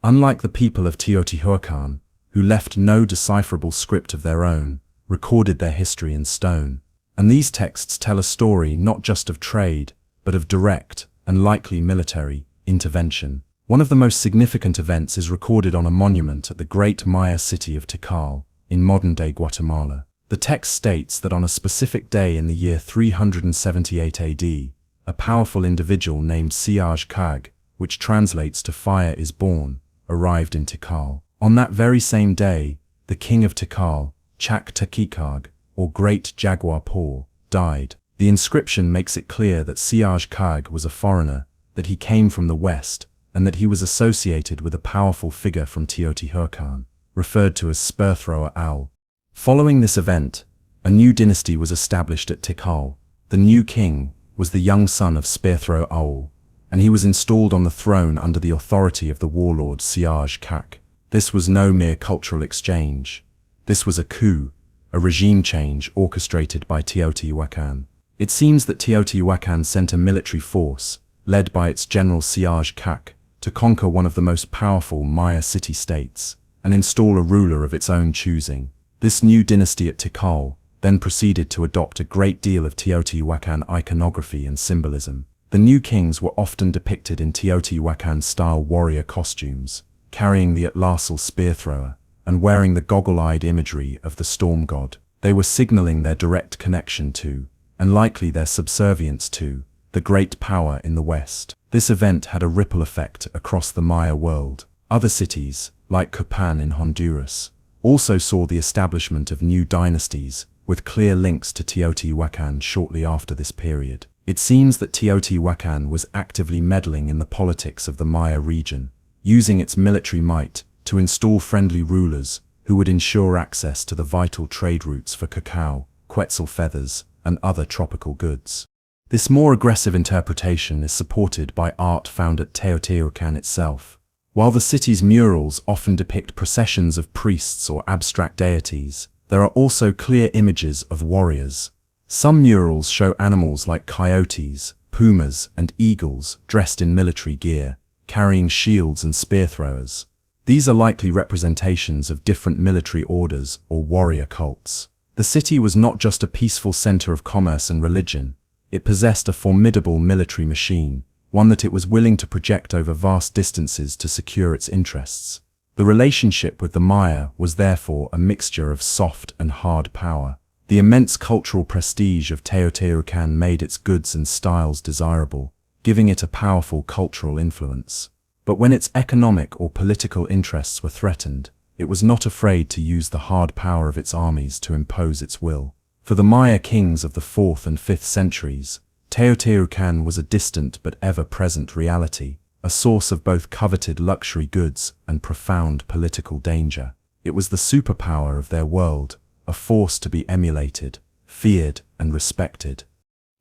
Speaker 1: unlike the people of Teotihuacan, who left no decipherable script of their own, recorded their history in stone. And these texts tell a story not just of trade, but of direct, and likely military, intervention. One of the most significant events is recorded on a monument at the great Maya city of Tikal, in modern-day Guatemala. The text states that on a specific day in the year 378 AD, a powerful individual named Siaj Kag, which translates to fire is born, arrived in Tikal. On that very same day, the king of Tikal, Chak Takikag, or Great Jaguar Paw, died. The inscription makes it clear that Siaj Kag was a foreigner, that he came from the west, and that he was associated with a powerful figure from Teotihuacan, referred to as Spearthrower Owl. Following this event, a new dynasty was established at Tikal. The new king was the young son of Spearthrower Owl, and he was installed on the throne under the authority of the warlord Siaj Kak. This was no mere cultural exchange. This was a coup, a regime change orchestrated by Teotihuacan. It seems that Teotihuacan sent a military force, led by its general Siaj Kak, to conquer one of the most powerful Maya city-states, and install a ruler of its own choosing. This new dynasty at Tikal then proceeded to adopt a great deal of Teotihuacan iconography and symbolism. The new kings were often depicted in Teotihuacan-style warrior costumes, carrying the atlasal spear thrower, and wearing the goggle-eyed imagery of the storm god. They were signaling their direct connection to, and likely their subservience to, the great power in the West. This event had a ripple effect across the Maya world. Other cities, like Copan in Honduras, also saw the establishment of new dynasties, with clear links to Teotihuacan shortly after this period. It seems that Teotihuacan was actively meddling in the politics of the Maya region, using its military might to install friendly rulers who would ensure access to the vital trade routes for cacao, quetzal feathers, and other tropical goods. This more aggressive interpretation is supported by art found at Teotihuacan itself. While the city's murals often depict processions of priests or abstract deities, There are also clear images of warriors. Some murals show animals like coyotes, pumas, and eagles dressed in military gear, carrying shields and spear throwers. These are likely representations of different military orders or warrior cults. The city was not just a peaceful center of commerce and religion. It possessed a formidable military machine, one that it was willing to project over vast distances to secure its interests. The relationship with the Maya was therefore a mixture of soft and hard power. The immense cultural prestige of Teotihuacan made its goods and styles desirable, giving it a powerful cultural influence. But when its economic or political interests were threatened, it was not afraid to use the hard power of its armies to impose its will. For the Maya kings of the 4th and 5th centuries, Teotihuacan was a distant but ever-present reality, a source of both coveted luxury goods and profound political danger. It was the superpower of their world, a force to be emulated, feared, and respected.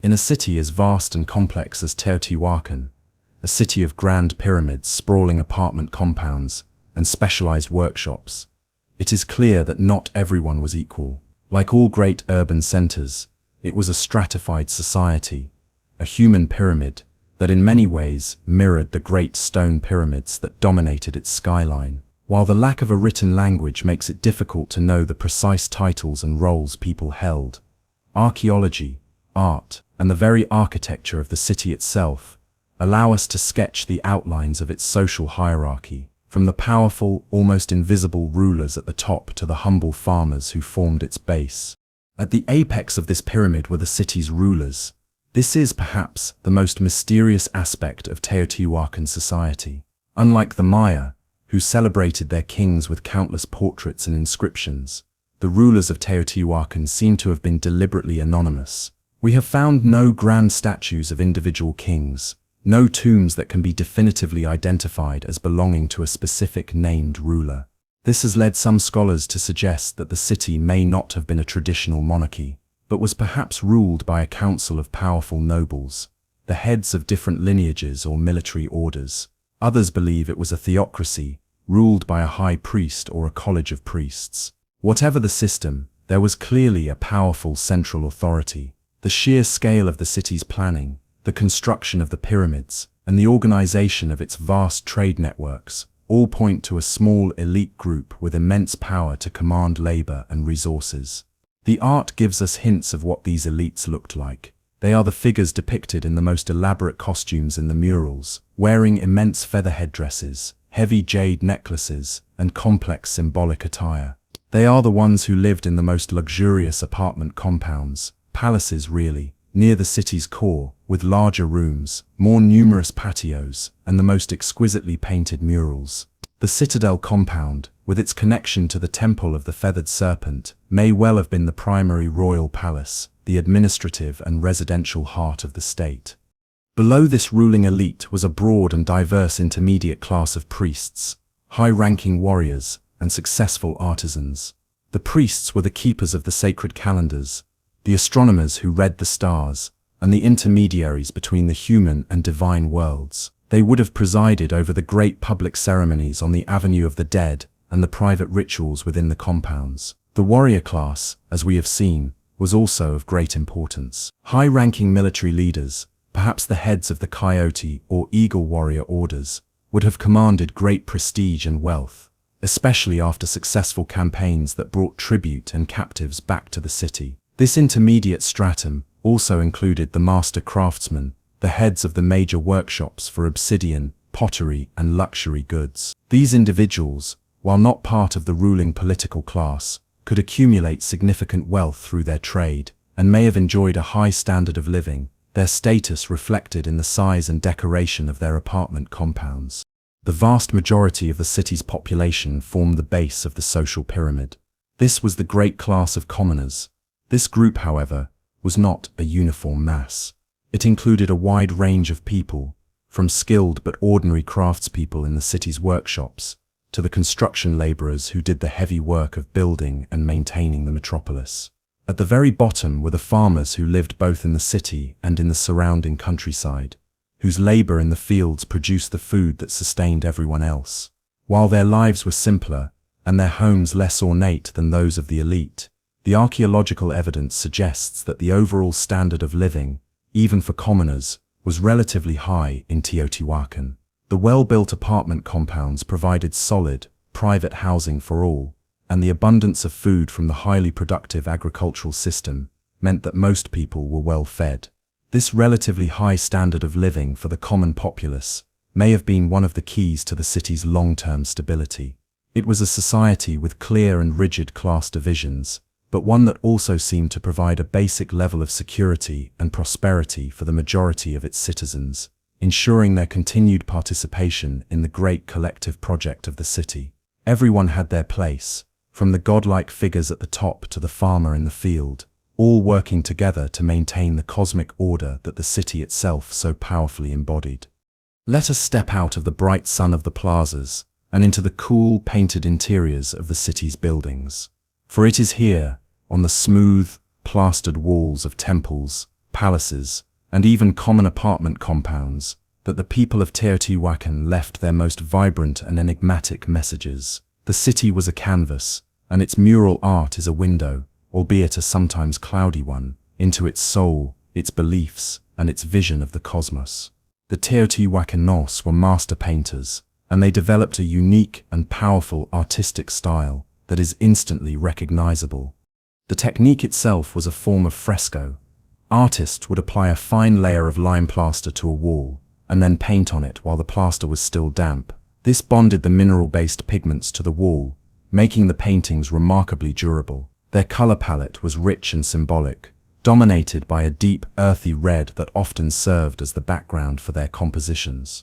Speaker 1: In a city as vast and complex as Teotihuacan, a city of grand pyramids, sprawling apartment compounds, and specialized workshops, it is clear that not everyone was equal. Like all great urban centers, it was a stratified society, a human pyramid that in many ways mirrored the great stone pyramids that dominated its skyline. While the lack of a written language makes it difficult to know the precise titles and roles people held, archaeology, art, and the very architecture of the city itself allow us to sketch the outlines of its social hierarchy, from the powerful, almost invisible rulers at the top to the humble farmers who formed its base. At the apex of this pyramid were the city's rulers. This is perhaps the most mysterious aspect of Teotihuacan society. Unlike the Maya, who celebrated their kings with countless portraits and inscriptions, the rulers of Teotihuacan seem to have been deliberately anonymous. We have found no grand statues of individual kings, no tombs that can be definitively identified as belonging to a specific named ruler. This has led some scholars to suggest that the city may not have been a traditional monarchy, but was perhaps ruled by a council of powerful nobles, the heads of different lineages or military orders. Others believe it was a theocracy, ruled by a high priest or a college of priests. Whatever the system, there was clearly a powerful central authority. The sheer scale of the city's planning, the construction of the pyramids, and the organization of its vast trade networks all point to a small elite group with immense power to command labor and resources. The art gives us hints of what these elites looked like. They are the figures depicted in the most elaborate costumes in the murals, wearing immense feather headdresses, heavy jade necklaces, and complex symbolic attire. They are the ones who lived in the most luxurious apartment compounds, palaces really, near the city's core, with larger rooms, more numerous patios, and the most exquisitely painted murals. The Citadel compound, with its connection to the Temple of the Feathered Serpent, may well have been the primary royal palace, the administrative and residential heart of the state. Below this ruling elite was a broad and diverse intermediate class of priests, high-ranking warriors, and successful artisans. The priests were the keepers of the sacred calendars, the astronomers who read the stars, and the intermediaries between the human and divine worlds. They would have presided over the great public ceremonies on the Avenue of the Dead and the private rituals within the compounds. The warrior class, as we have seen, was also of great importance. High-ranking military leaders, perhaps the heads of the coyote or eagle warrior orders, would have commanded great prestige and wealth, especially after successful campaigns that brought tribute and captives back to the city. This intermediate stratum also included the master craftsmen, the heads of the major workshops for obsidian, pottery, and luxury goods. These individuals, while not part of the ruling political class, could accumulate significant wealth through their trade, and may have enjoyed a high standard of living, their status reflected in the size and decoration of their apartment compounds. The vast majority of the city's population formed the base of the social pyramid. This was the great class of commoners. This group, however, was not a uniform mass. It included a wide range of people, from skilled but ordinary craftspeople in the city's workshops, to the construction laborers who did the heavy work of building and maintaining the metropolis. At the very bottom were the farmers who lived both in the city and in the surrounding countryside, whose labor in the fields produced the food that sustained everyone else. While their lives were simpler, and their homes less ornate than those of the elite, The archaeological evidence suggests that the overall standard of living, even for commoners, was relatively high in Teotihuacan. The well-built apartment compounds provided solid, private housing for all, and the abundance of food from the highly productive agricultural system meant that most people were well fed. This relatively high standard of living for the common populace may have been one of the keys to the city's long-term stability. It was a society with clear and rigid class divisions, but one that also seemed to provide a basic level of security and prosperity for the majority of its citizens, ensuring their continued participation in the great collective project of the city. Everyone had their place, from the godlike figures at the top to the farmer in the field, all working together to maintain the cosmic order that the city itself so powerfully embodied. Let us step out of the bright sun of the plazas and into the cool, painted interiors of the city's buildings. For it is here, on the smooth, plastered walls of temples, palaces, and even common apartment compounds, that the people of Teotihuacan left their most vibrant and enigmatic messages. The city was a canvas, and its mural art is a window, albeit a sometimes cloudy one, into its soul, its beliefs, and its vision of the cosmos. The Teotihuacanos were master painters, and they developed a unique and powerful artistic style that is instantly recognizable. The technique itself was a form of fresco. Artists would apply a fine layer of lime plaster to a wall, and then paint on it while the plaster was still damp. This bonded the mineral-based pigments to the wall, making the paintings remarkably durable. Their color palette was rich and symbolic, dominated by a deep, earthy red that often served as the background for their compositions.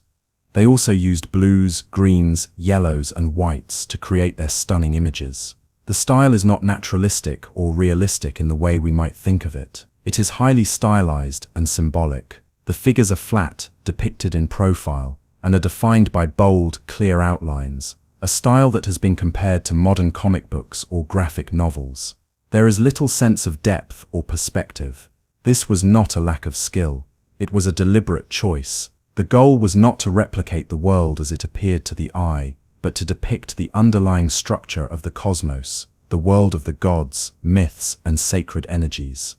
Speaker 1: They also used blues, greens, yellows, and whites to create their stunning images. The style is not naturalistic or realistic in the way we might think of it. It is highly stylized and symbolic. The figures are flat, depicted in profile, and are defined by bold, clear outlines, a style that has been compared to modern comic books or graphic novels. There is little sense of depth or perspective. This was not a lack of skill. It was a deliberate choice. The goal was not to replicate the world as it appeared to the eye, but to depict the underlying structure of the cosmos, the world of the gods, myths, and sacred energies.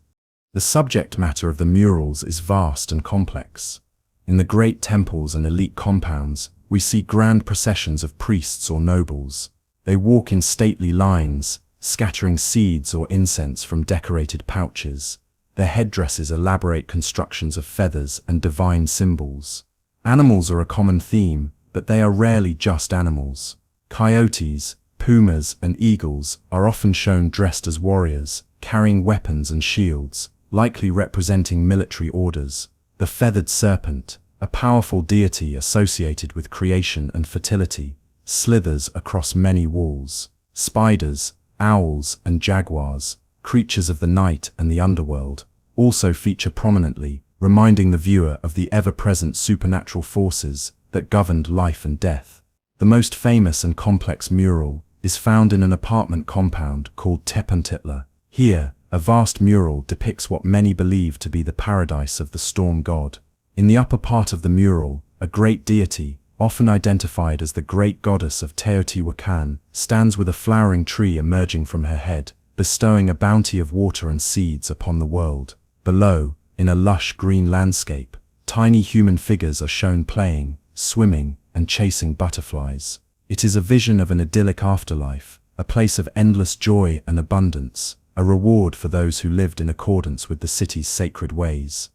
Speaker 1: The subject matter of the murals is vast and complex. In the great temples and elite compounds, we see grand processions of priests or nobles. They walk in stately lines, scattering seeds or incense from decorated pouches. Their headdresses elaborate constructions of feathers and divine symbols. Animals are a common theme, but they are rarely just animals. Coyotes, pumas, and eagles are often shown dressed as warriors, carrying weapons and shields, likely representing military orders. The feathered serpent, a powerful deity associated with creation and fertility, slithers across many walls. Spiders, owls, and jaguars, creatures of the night and the underworld, also feature prominently, reminding the viewer of the ever-present supernatural forces that governed life and death. The most famous and complex mural is found in an apartment compound called Tepantitla. Here, a vast mural depicts what many believe to be the paradise of the storm god. In the upper part of the mural, a great deity, often identified as the great goddess of Teotihuacan, stands with a flowering tree emerging from her head, bestowing a bounty of water and seeds upon the world. Below, in a lush green landscape, tiny human figures are shown playing, swimming, and chasing butterflies. It is a vision of an idyllic afterlife, a place of endless joy and abundance, a reward for those who lived in accordance with the city's sacred ways.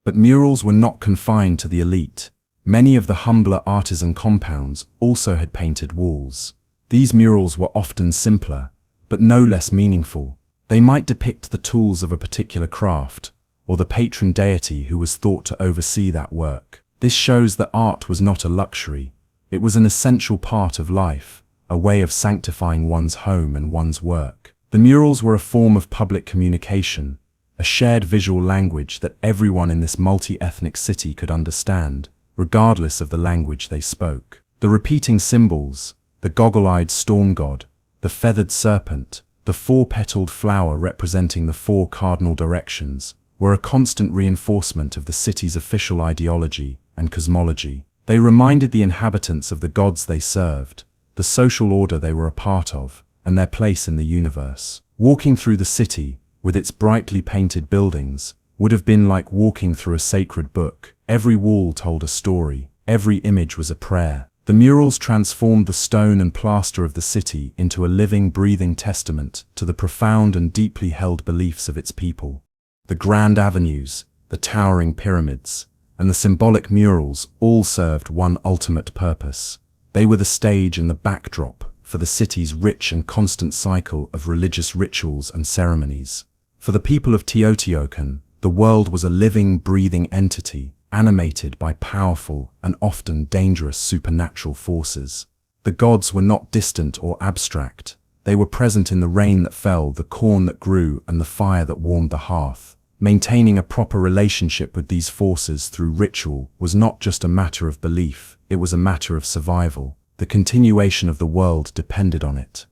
Speaker 1: But murals were not confined to the elite. Many of the humbler artisan compounds also had painted walls. These murals were often simpler, but no less meaningful. They might depict the tools of a particular craft, or the patron deity who was thought to oversee that work. This shows that art was not a luxury. It was an essential part of life, a way of sanctifying one's home and one's work. The murals were a form of public communication, a shared visual language that everyone in this multi-ethnic city could understand, regardless of the language they spoke. The repeating symbols, the goggle-eyed storm god, the feathered serpent, the four-petaled flower representing the four cardinal directions, were a constant reinforcement of the city's official ideology and cosmology. They reminded the inhabitants of the gods they served, the social order they were a part of, and their place in the universe. Walking through the city, with its brightly painted buildings, would have been like walking through a sacred book. Every wall told a story, every image was a prayer. The murals transformed the stone and plaster of the city into a living, breathing testament to the profound and deeply held beliefs of its people. The grand avenues, the towering pyramids, and the symbolic murals all served one ultimate purpose. They were the stage and the backdrop for the city's rich and constant cycle of religious rituals and ceremonies. For the people of Teotihuacan, the world was a living, breathing entity, animated by powerful and often dangerous supernatural forces. The gods were not distant or abstract. They were present in the rain that fell, the corn that grew, and the fire that warmed the hearth. Maintaining a proper relationship with these forces through ritual was not just a matter of belief, it was a matter of survival. The continuation of the world depended on it.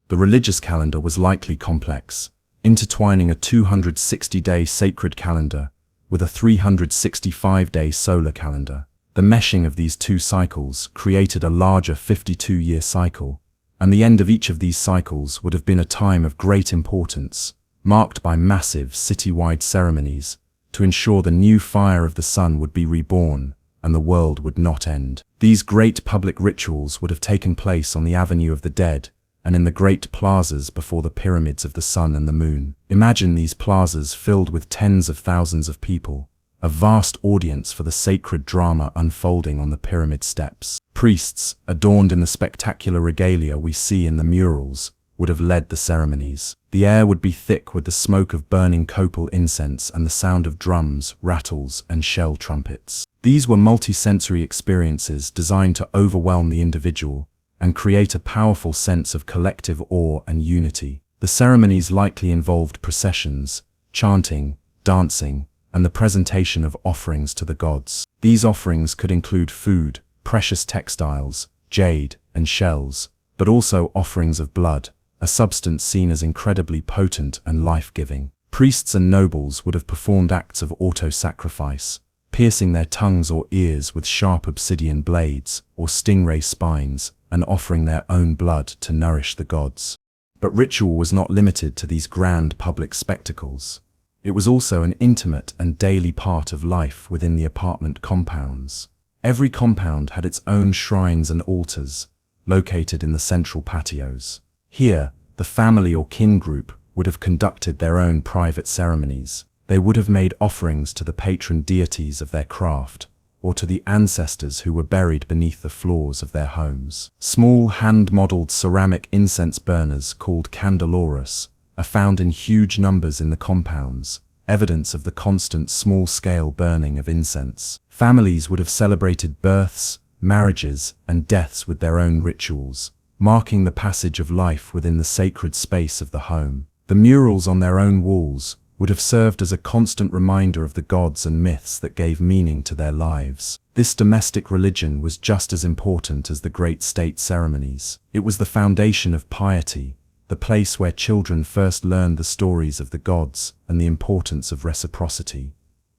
Speaker 1: The religious calendar was likely complex, intertwining a 260-day sacred calendar with a 365-day solar calendar. The meshing of these two cycles created a larger 52-year cycle, and the end of each of these cycles would have been a time of great importance, marked by massive citywide ceremonies to ensure the new fire of the sun would be reborn and the world would not end. These great public rituals would have taken place on the Avenue of the Dead and in the great plazas before the pyramids of the sun and the moon. Imagine these plazas filled with tens of thousands of people, a vast audience for the sacred drama unfolding on the pyramid steps. Priests, adorned in the spectacular regalia we see in the murals, would have led the ceremonies. The air would be thick with the smoke of burning copal incense and the sound of drums, rattles, and shell trumpets. These were multi-sensory experiences designed to overwhelm the individual and create a powerful sense of collective awe and unity. The ceremonies likely involved processions, chanting, dancing, and the presentation of offerings to the gods. These offerings could include food, precious textiles, jade, and shells, but also offerings of blood, a substance seen as incredibly potent and life-giving. Priests and nobles would have performed acts of auto-sacrifice, piercing their tongues or ears with sharp obsidian blades or stingray spines, and offering their own blood to nourish the gods. But ritual was not limited to these grand public spectacles. It was also an intimate and daily part of life within the apartment compounds. Every compound had its own shrines and altars, located in the central patios. Here, the family or kin group would have conducted their own private ceremonies. They would have made offerings to the patron deities of their craft, or to the ancestors who were buried beneath the floors of their homes. Small hand-modeled ceramic incense burners called candelabras are found in huge numbers in the compounds, evidence of the constant small-scale burning of incense. Families would have celebrated births, marriages, and deaths with their own rituals, marking the passage of life within the sacred space of the home. The murals on their own walls would have served as a constant reminder of the gods and myths that gave meaning to their lives. This domestic religion was just as important as the great state ceremonies. It was the foundation of piety, the place where children first learned the stories of the gods and the importance of reciprocity,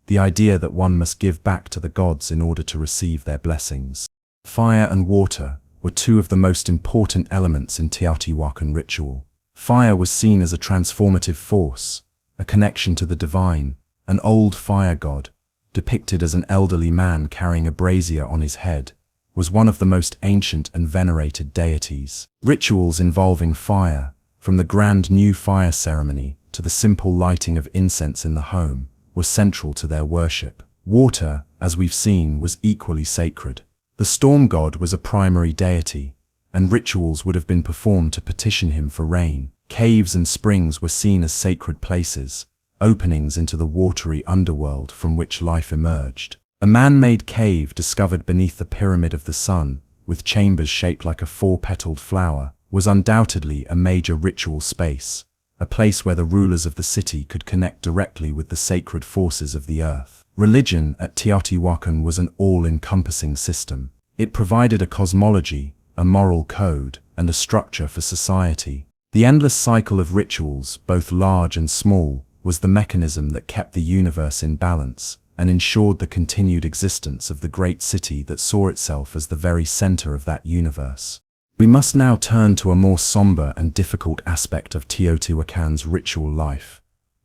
Speaker 1: the idea that one must give back to the gods in order to receive their blessings. Fire and water were two of the most important elements in Teotihuacan ritual. Fire was seen as a transformative force, a connection to the divine. An old fire god, depicted as an elderly man carrying a brazier on his head, was one of the most ancient and venerated deities. Rituals involving fire, from the grand new fire ceremony to the simple lighting of incense in the home, were central to their worship. Water, as we've seen, was equally sacred. The storm god was a primary deity, and rituals would have been performed to petition him for rain. Caves and springs were seen as sacred places, openings into the watery underworld from which life emerged. A man-made cave discovered beneath the Pyramid of the Sun, with chambers shaped like a four-petaled flower, was undoubtedly a major ritual space, a place where the rulers of the city could connect directly with the sacred forces of the earth. Religion at Teotihuacan was an all-encompassing system. It provided a cosmology, a moral code, and a structure for society. The endless cycle of rituals, both large and small, was the mechanism that kept the universe in balance and ensured the continued existence of the great city that saw itself as the very center of that universe. We must now turn to a more somber and difficult aspect of Teotihuacan's ritual life,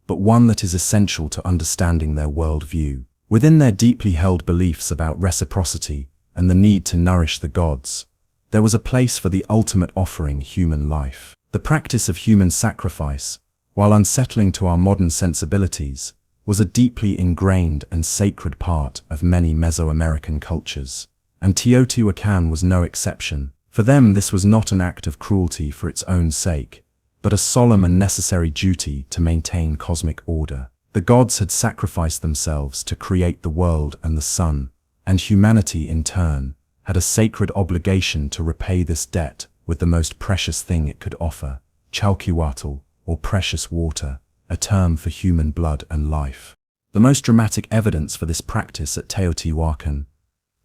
Speaker 1: but one that is essential to understanding their worldview. Within their deeply held beliefs about reciprocity and the need to nourish the gods, there was a place for the ultimate offering, human life. The practice of human sacrifice, while unsettling to our modern sensibilities, was a deeply ingrained and sacred part of many Mesoamerican cultures. And Teotihuacan was no exception. For them, this was not an act of cruelty for its own sake, but a solemn and necessary duty to maintain cosmic order. The gods had sacrificed themselves to create the world and the sun, and humanity in turn had a sacred obligation to repay this debt with the most precious thing it could offer, chalquihuatl, or precious water, a term for human blood and life. The most dramatic evidence for this practice at Teotihuacan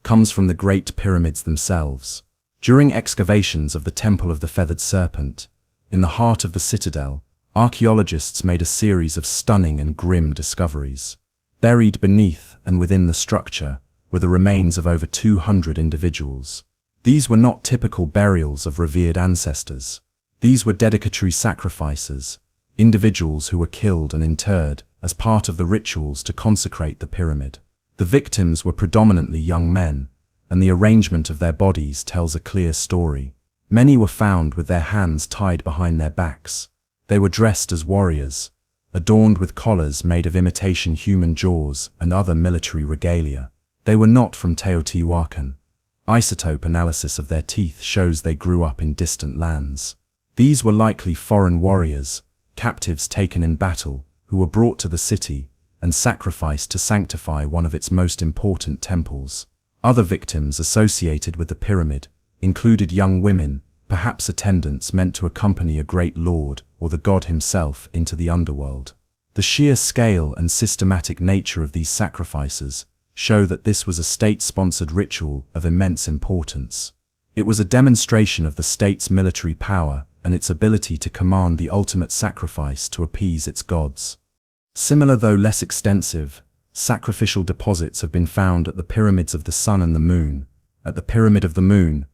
Speaker 1: comes from the Great Pyramids themselves. During excavations of the Temple of the Feathered Serpent, in the heart of the citadel, archaeologists made a series of stunning and grim discoveries. Buried beneath and within the structure were the remains of over 200 individuals. These were not typical burials of revered ancestors. These were dedicatory sacrifices, individuals who were killed and interred as part of the rituals to consecrate the pyramid. The victims were predominantly young men, and the arrangement of their bodies tells a clear story. Many were found with their hands tied behind their backs. They were dressed as warriors, adorned with collars made of imitation human jaws and other military regalia. They were not from Teotihuacan. Isotope analysis of their teeth shows they grew up in distant lands. These were likely foreign warriors, captives taken in battle, who were brought to the city and sacrificed to sanctify one of its most important temples. Other victims associated with the pyramid included young women, perhaps attendants meant to accompany a great lord or the god himself into the underworld. The sheer scale and systematic nature of these sacrifices show that this was a state-sponsored ritual of immense importance. It was a demonstration of the state's military power and its ability to command the ultimate sacrifice to appease its gods. Similar though less extensive, sacrificial deposits have been found at the pyramids of the Sun and the Moon. At the Pyramid of the Moon,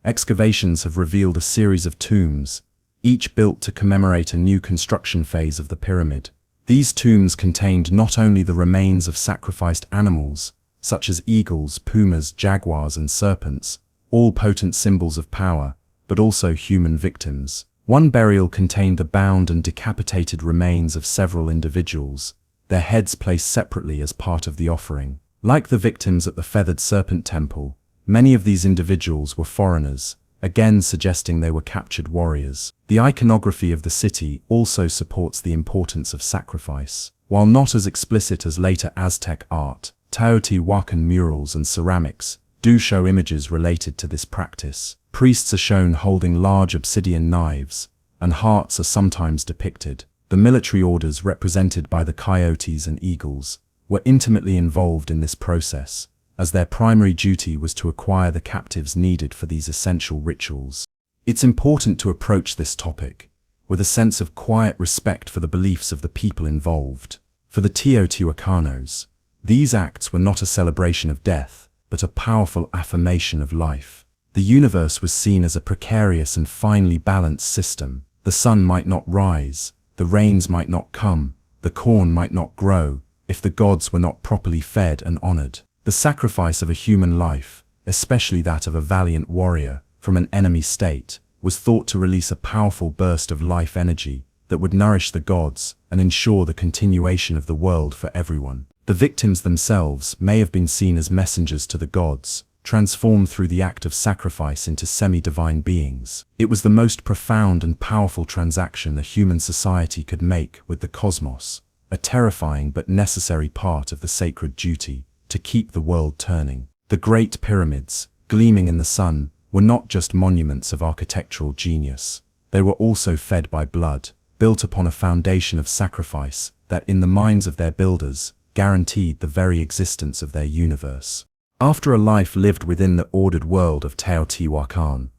Speaker 1: excavations have revealed a series of tombs, each built to commemorate a new construction phase of the pyramid. These tombs contained not only the remains of sacrificed animals, such as eagles, pumas, jaguars, and serpents, all potent symbols of power, but also human victims. One burial contained the bound and decapitated remains of several individuals, their heads placed separately as part of the offering. Like the victims at the Feathered Serpent Temple, many of these individuals were foreigners, again suggesting they were captured warriors. The iconography of the city also supports the importance of sacrifice. While not as explicit as later Aztec art, Teotihuacan murals and ceramics do show images related to this practice. Priests are shown holding large obsidian knives, and hearts are sometimes depicted. The military orders represented by the coyotes and eagles were intimately involved in this process, as their primary duty was to acquire the captives needed for these essential rituals. It's important to approach this topic with a sense of quiet respect for the beliefs of the people involved. For the Teotihuacanos, these acts were not a celebration of death, but a powerful affirmation of life. The universe was seen as a precarious and finely balanced system. The sun might not rise, the rains might not come, the corn might not grow, if the gods were not properly fed and honored. The sacrifice of a human life, especially that of a valiant warrior from an enemy state, was thought to release a powerful burst of life energy that would nourish the gods and ensure the continuation of the world for everyone. The victims themselves may have been seen as messengers to the gods, transformed through the act of sacrifice into semi-divine beings. It was the most profound and powerful transaction a human society could make with the cosmos, a terrifying but necessary part of the sacred duty to keep the world turning. The Great Pyramids, gleaming in the sun, were not just monuments of architectural genius. They were also fed by blood, built upon a foundation of sacrifice that, in the minds of their builders, guaranteed the very existence of their universe. After a life lived within the ordered world of Teotihuacan,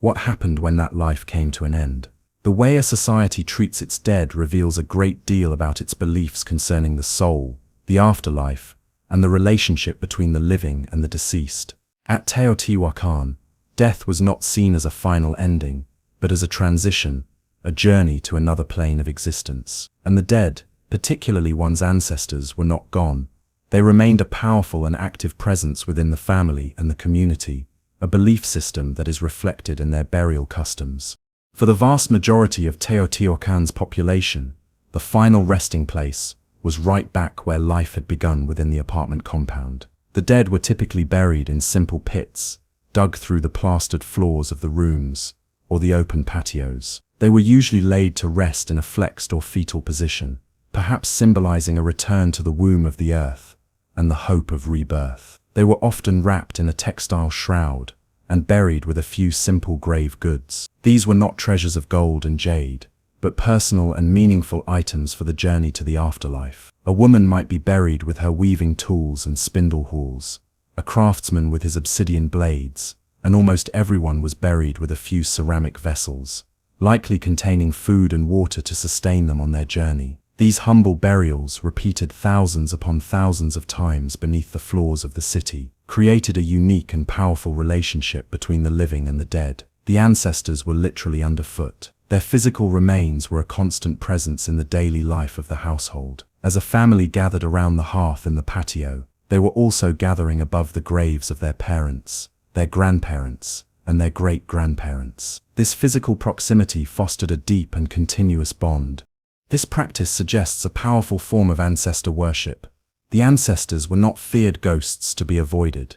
Speaker 1: what happened when that life came to an end? The way a society treats its dead reveals a great deal about its beliefs concerning the soul, the afterlife, and the relationship between the living and the deceased. At Teotihuacan, Death was not seen as a final ending, but as a transition, a journey to another plane of existence. And the dead, particularly one's ancestors, were not gone. They remained a powerful and active presence within the family and the community, a belief system that is reflected in their burial customs. For the vast majority of Teotihuacan's population, the final resting place was right back where life had begun within the apartment compound. The dead were typically buried in simple pits, dug through the plastered floors of the rooms or the open patios. They were usually laid to rest in a flexed or fetal position, perhaps symbolizing a return to the womb of the earth and the hope of rebirth. They were often wrapped in a textile shroud and buried with a few simple grave goods. These were not treasures of gold and jade, but personal and meaningful items for the journey to the afterlife. A woman might be buried with her weaving tools and spindle hools, a craftsman with his obsidian blades, and almost everyone was buried with a few ceramic vessels, likely containing food and water to sustain them on their journey. These humble burials, repeated thousands upon thousands of times beneath the floors of the city, created a unique and powerful relationship between the living and the dead. The ancestors were literally underfoot. Their physical remains were a constant presence in the daily life of the household. As a family gathered around the hearth in the patio, they were also gathering above the graves of their parents, their grandparents, and their great-grandparents. This physical proximity fostered a deep and continuous bond. This practice suggests a powerful form of ancestor worship. The ancestors were not feared ghosts to be avoided.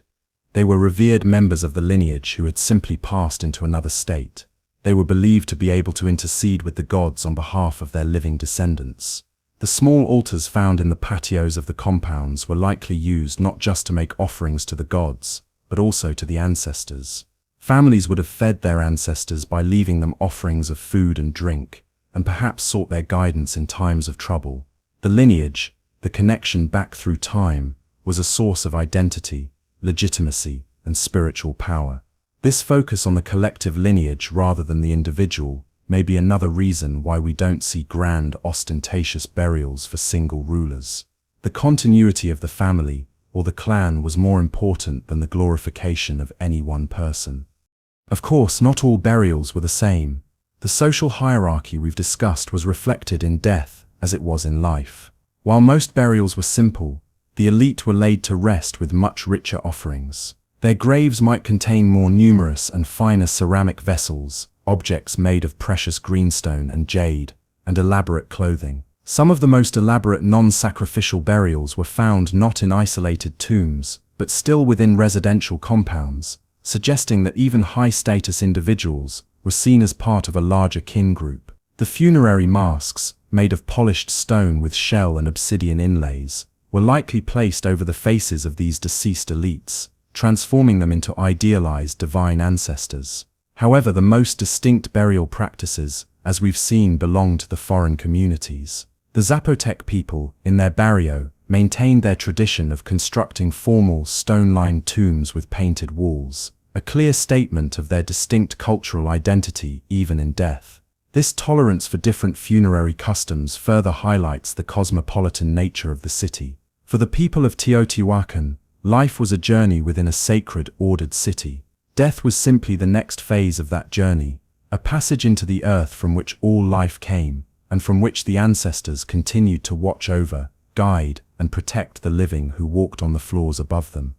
Speaker 1: They were revered members of the lineage who had simply passed into another state. They were believed to be able to intercede with the gods on behalf of their living descendants. The small altars found in the patios of the compounds were likely used not just to make offerings to the gods, but also to the ancestors. Families would have fed their ancestors by leaving them offerings of food and drink, and perhaps sought their guidance in times of trouble. The lineage, the connection back through time, was a source of identity, legitimacy, and spiritual power. This focus on the collective lineage rather than the individual may be another reason why we don't see grand, ostentatious burials for single rulers. The continuity of the family or the clan was more important than the glorification of any one person. Of course, not all burials were the same. The social hierarchy we've discussed was reflected in death as it was in life. While most burials were simple, the elite were laid to rest with much richer offerings. Their graves might contain more numerous and finer ceramic vessels, objects made of precious greenstone and jade, and elaborate clothing. Some of the most elaborate non-sacrificial burials were found not in isolated tombs, but still within residential compounds, suggesting that even high-status individuals were seen as part of a larger kin group. The funerary masks, made of polished stone with shell and obsidian inlays, were likely placed over the faces of these deceased elites, transforming them into idealized divine ancestors. However, the most distinct burial practices, as we've seen, belong to the foreign communities. The Zapotec people, in their barrio, maintained their tradition of constructing formal, stone-lined tombs with painted walls, a clear statement of their distinct cultural identity even in death. This tolerance for different funerary customs further highlights the cosmopolitan nature of the city. For the people of Teotihuacan, life was a journey within a sacred, ordered city. Death was simply the next phase of that journey, a passage into the earth from which all life came, and from which the ancestors continued to watch over, guide, and protect the living who walked on the floors above them.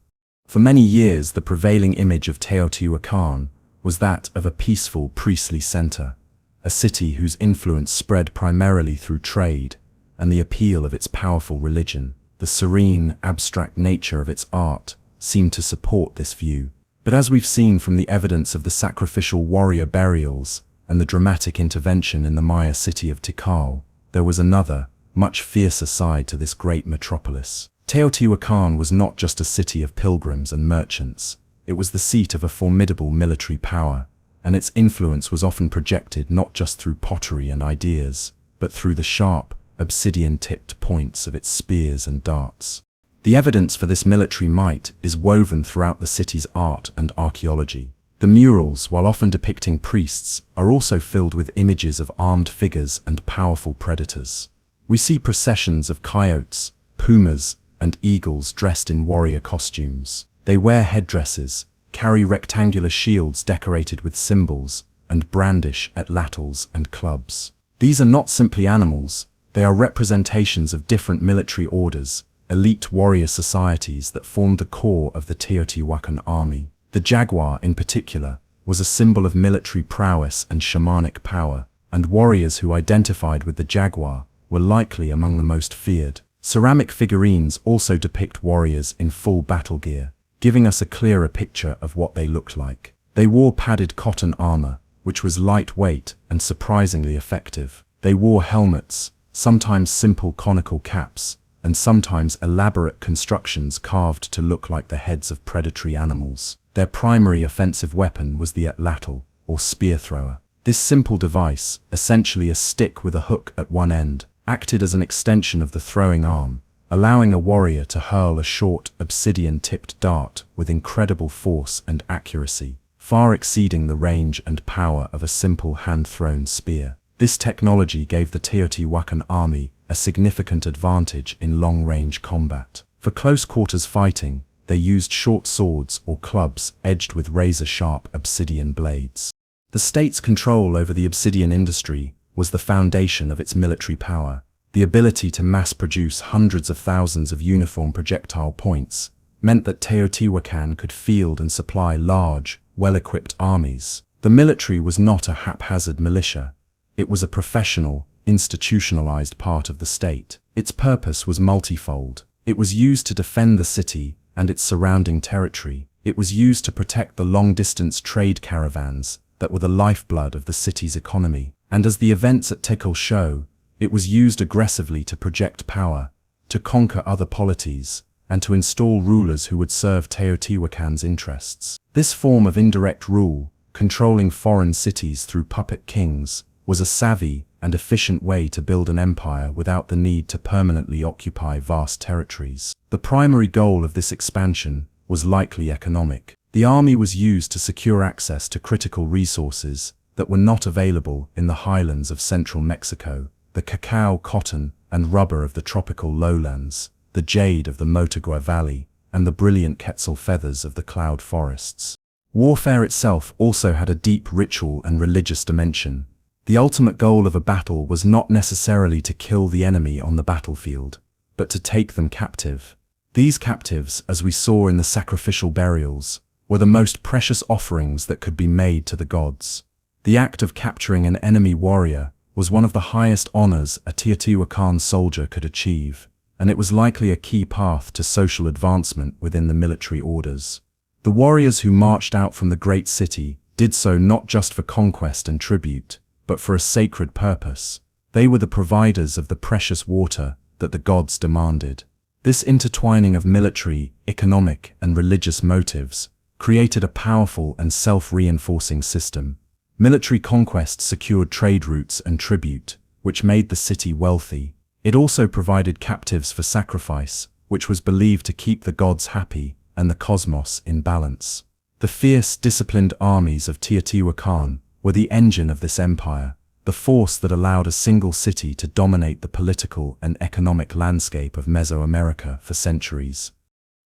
Speaker 1: For many years, the prevailing image of Teotihuacan was that of a peaceful priestly center, a city whose influence spread primarily through trade and the appeal of its powerful religion. The serene, abstract nature of its art seemed to support this view. But as we've seen from the evidence of the sacrificial warrior burials and the dramatic intervention in the Maya city of Tikal, there was another, much fiercer side to this great metropolis. Teotihuacan was not just a city of pilgrims and merchants. It was the seat of a formidable military power, and its influence was often projected not just through pottery and ideas, but through the sharp, obsidian-tipped points of its spears and darts. The evidence for this military might is woven throughout the city's art and archaeology. The murals, while often depicting priests, are also filled with images of armed figures and powerful predators. We see processions of coyotes, pumas, and eagles dressed in warrior costumes. They wear headdresses, carry rectangular shields decorated with symbols, and brandish atlatls and clubs. These are not simply animals, they are representations of different military orders, elite warrior societies that formed the core of the Teotihuacan army. The jaguar, in particular, was a symbol of military prowess and shamanic power, and warriors who identified with the jaguar were likely among the most feared. Ceramic figurines also depict warriors in full battle gear, giving us a clearer picture of what they looked like. They wore padded cotton armor, which was lightweight and surprisingly effective. They wore helmets, sometimes simple conical caps, and sometimes elaborate constructions carved to look like the heads of predatory animals. Their primary offensive weapon was the atlatl, or spear thrower. This simple device, essentially a stick with a hook at one end, acted as an extension of the throwing arm, allowing a warrior to hurl a short, obsidian-tipped dart with incredible force and accuracy, far exceeding the range and power of a simple hand-thrown spear. This technology gave the Teotihuacan army a significant advantage in long-range combat. For close-quarters fighting, they used short swords or clubs edged with razor-sharp obsidian blades. The state's control over the obsidian industry was the foundation of its military power. The ability to mass-produce hundreds of thousands of uniform projectile points meant that Teotihuacan could field and supply large, well-equipped armies. The military was not a haphazard militia. It was a professional, institutionalized part of the state. Its purpose was multifold. It was used to defend the city and its surrounding territory. It was used to protect the long-distance trade caravans that were the lifeblood of the city's economy. And as the events at Tikal show, it was used aggressively to project power, to conquer other polities, and to install rulers who would serve Teotihuacan's interests. This form of indirect rule, controlling foreign cities through puppet kings, was a savvy and efficient way to build an empire without the need to permanently occupy vast territories. The primary goal of this expansion was likely economic. The army was used to secure access to critical resources that were not available in the highlands of central Mexico, the cacao, cotton, and rubber of the tropical lowlands, the jade of the Motagua Valley, and the brilliant quetzal feathers of the cloud forests. Warfare itself also had a deep ritual and religious dimension. The ultimate goal of a battle was not necessarily to kill the enemy on the battlefield, but to take them captive. These captives, as we saw in the sacrificial burials, were the most precious offerings that could be made to the gods. The act of capturing an enemy warrior was one of the highest honors a Teotihuacan soldier could achieve, and it was likely a key path to social advancement within the military orders. The warriors who marched out from the great city did so not just for conquest and tribute, but for a sacred purpose. They were the providers of the precious water that the gods demanded. This intertwining of military, economic, and religious motives created a powerful and self-reinforcing system. Military conquest secured trade routes and tribute, which made the city wealthy. It also provided captives for sacrifice, which was believed to keep the gods happy and the cosmos in balance. The fierce, disciplined armies of Teotihuacan were the engine of this empire, the force that allowed a single city to dominate the political and economic landscape of Mesoamerica for centuries.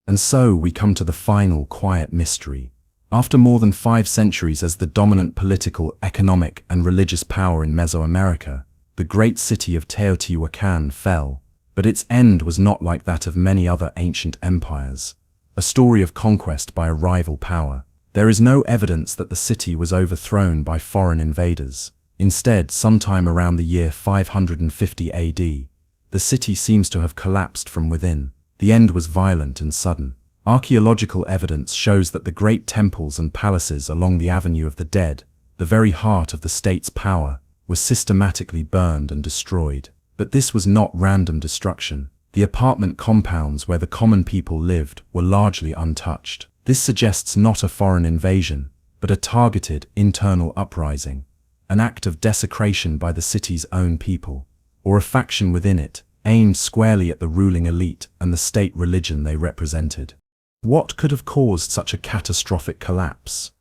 Speaker 1: And so we come to the final quiet mystery. After more than 5 centuries as the dominant political, economic, and religious power in Mesoamerica, the great city of Teotihuacan fell, but its end was not like that of many other ancient empires, a story of conquest by a rival power. There is no evidence that the city was overthrown by foreign invaders. Instead, sometime around the year 550 AD, the city seems to have collapsed from within. The end was violent and sudden. Archaeological evidence shows that the great temples and palaces along the Avenue of the Dead, the very heart of the state's power, were systematically burned and destroyed. But this was not random destruction. The apartment compounds where the common people lived were largely untouched. This suggests not a foreign invasion, but a targeted internal uprising, an act of desecration by the city's own people, or a faction within it, aimed squarely at the ruling elite and the state religion they represented. What could have caused such a catastrophic collapse?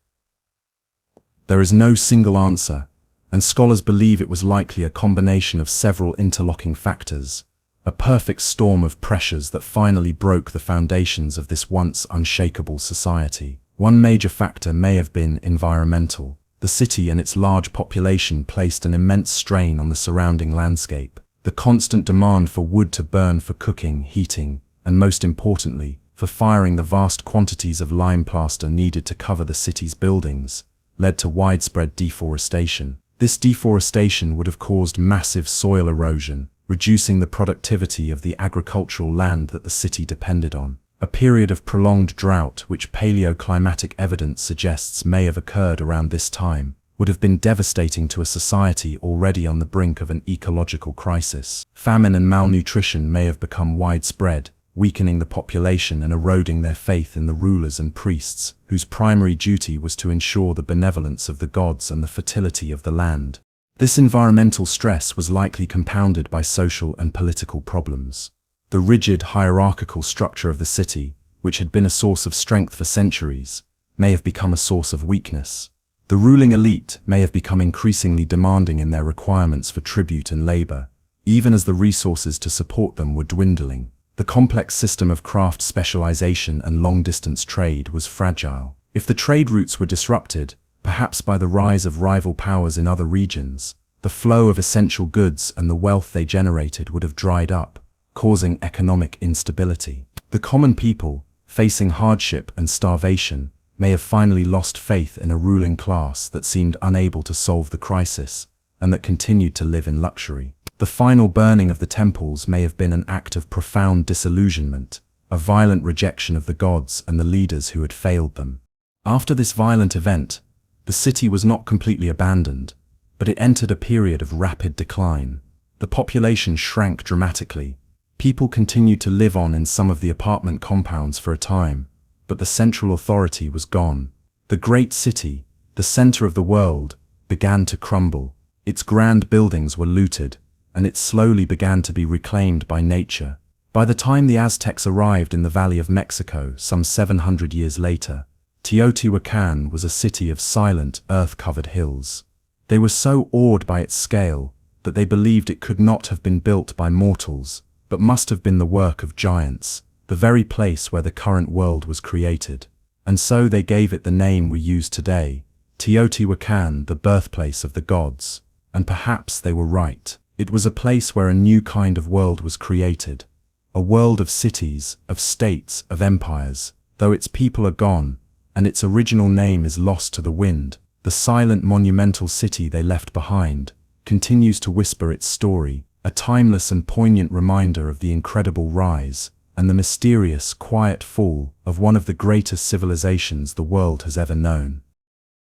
Speaker 1: There is no single answer, and scholars believe it was likely a combination of several interlocking factors, a perfect storm of pressures that finally broke the foundations of this once unshakable society. One major factor may have been environmental. The city and its large population placed an immense strain on the surrounding landscape. The constant demand for wood to burn for cooking, heating, and most importantly, for firing the vast quantities of lime plaster needed to cover the city's buildings, led to widespread deforestation. This deforestation would have caused massive soil erosion, reducing the productivity of the agricultural land that the city depended on. A period of prolonged drought, which paleoclimatic evidence suggests may have occurred around this time, would have been devastating to a society already on the brink of an ecological crisis. Famine and malnutrition may have become widespread, weakening the population and eroding their faith in the rulers and priests, whose primary duty was to ensure the benevolence of the gods and the fertility of the land. This environmental stress was likely compounded by social and political problems. The rigid hierarchical structure of the city, which had been a source of strength for centuries, may have become a source of weakness. The ruling elite may have become increasingly demanding in their requirements for tribute and labor, even as the resources to support them were dwindling. The complex system of craft specialization and long-distance trade was fragile. If the trade routes were disrupted, perhaps by the rise of rival powers in other regions, the flow of essential goods and the wealth they generated would have dried up, causing economic instability. The common people, facing hardship and starvation, may have finally lost faith in a ruling class that seemed unable to solve the crisis and that continued to live in luxury. The final burning of the temples may have been an act of profound disillusionment, a violent rejection of the gods and the leaders who had failed them. After this violent event, the city was not completely abandoned, but it entered a period of rapid decline. The population shrank dramatically. People continued to live on in some of the apartment compounds for a time, but the central authority was gone. The great city, the center of the world, began to crumble. Its grand buildings were looted, and it slowly began to be reclaimed by nature. By the time the Aztecs arrived in the Valley of Mexico some 700 years later, Teotihuacan was a city of silent, earth-covered hills. They were so awed by its scale that they believed it could not have been built by mortals, but must have been the work of giants, the very place where the current world was created. And so they gave it the name we use today, Teotihuacan, the birthplace of the gods. And perhaps they were right. It was a place where a new kind of world was created. A world of cities, of states, of empires. Though its people are gone, and its original name is lost to the wind, the silent monumental city they left behind continues to whisper its story, a timeless and poignant reminder of the incredible rise and the mysterious, quiet fall of one of the greatest civilizations the world has ever known.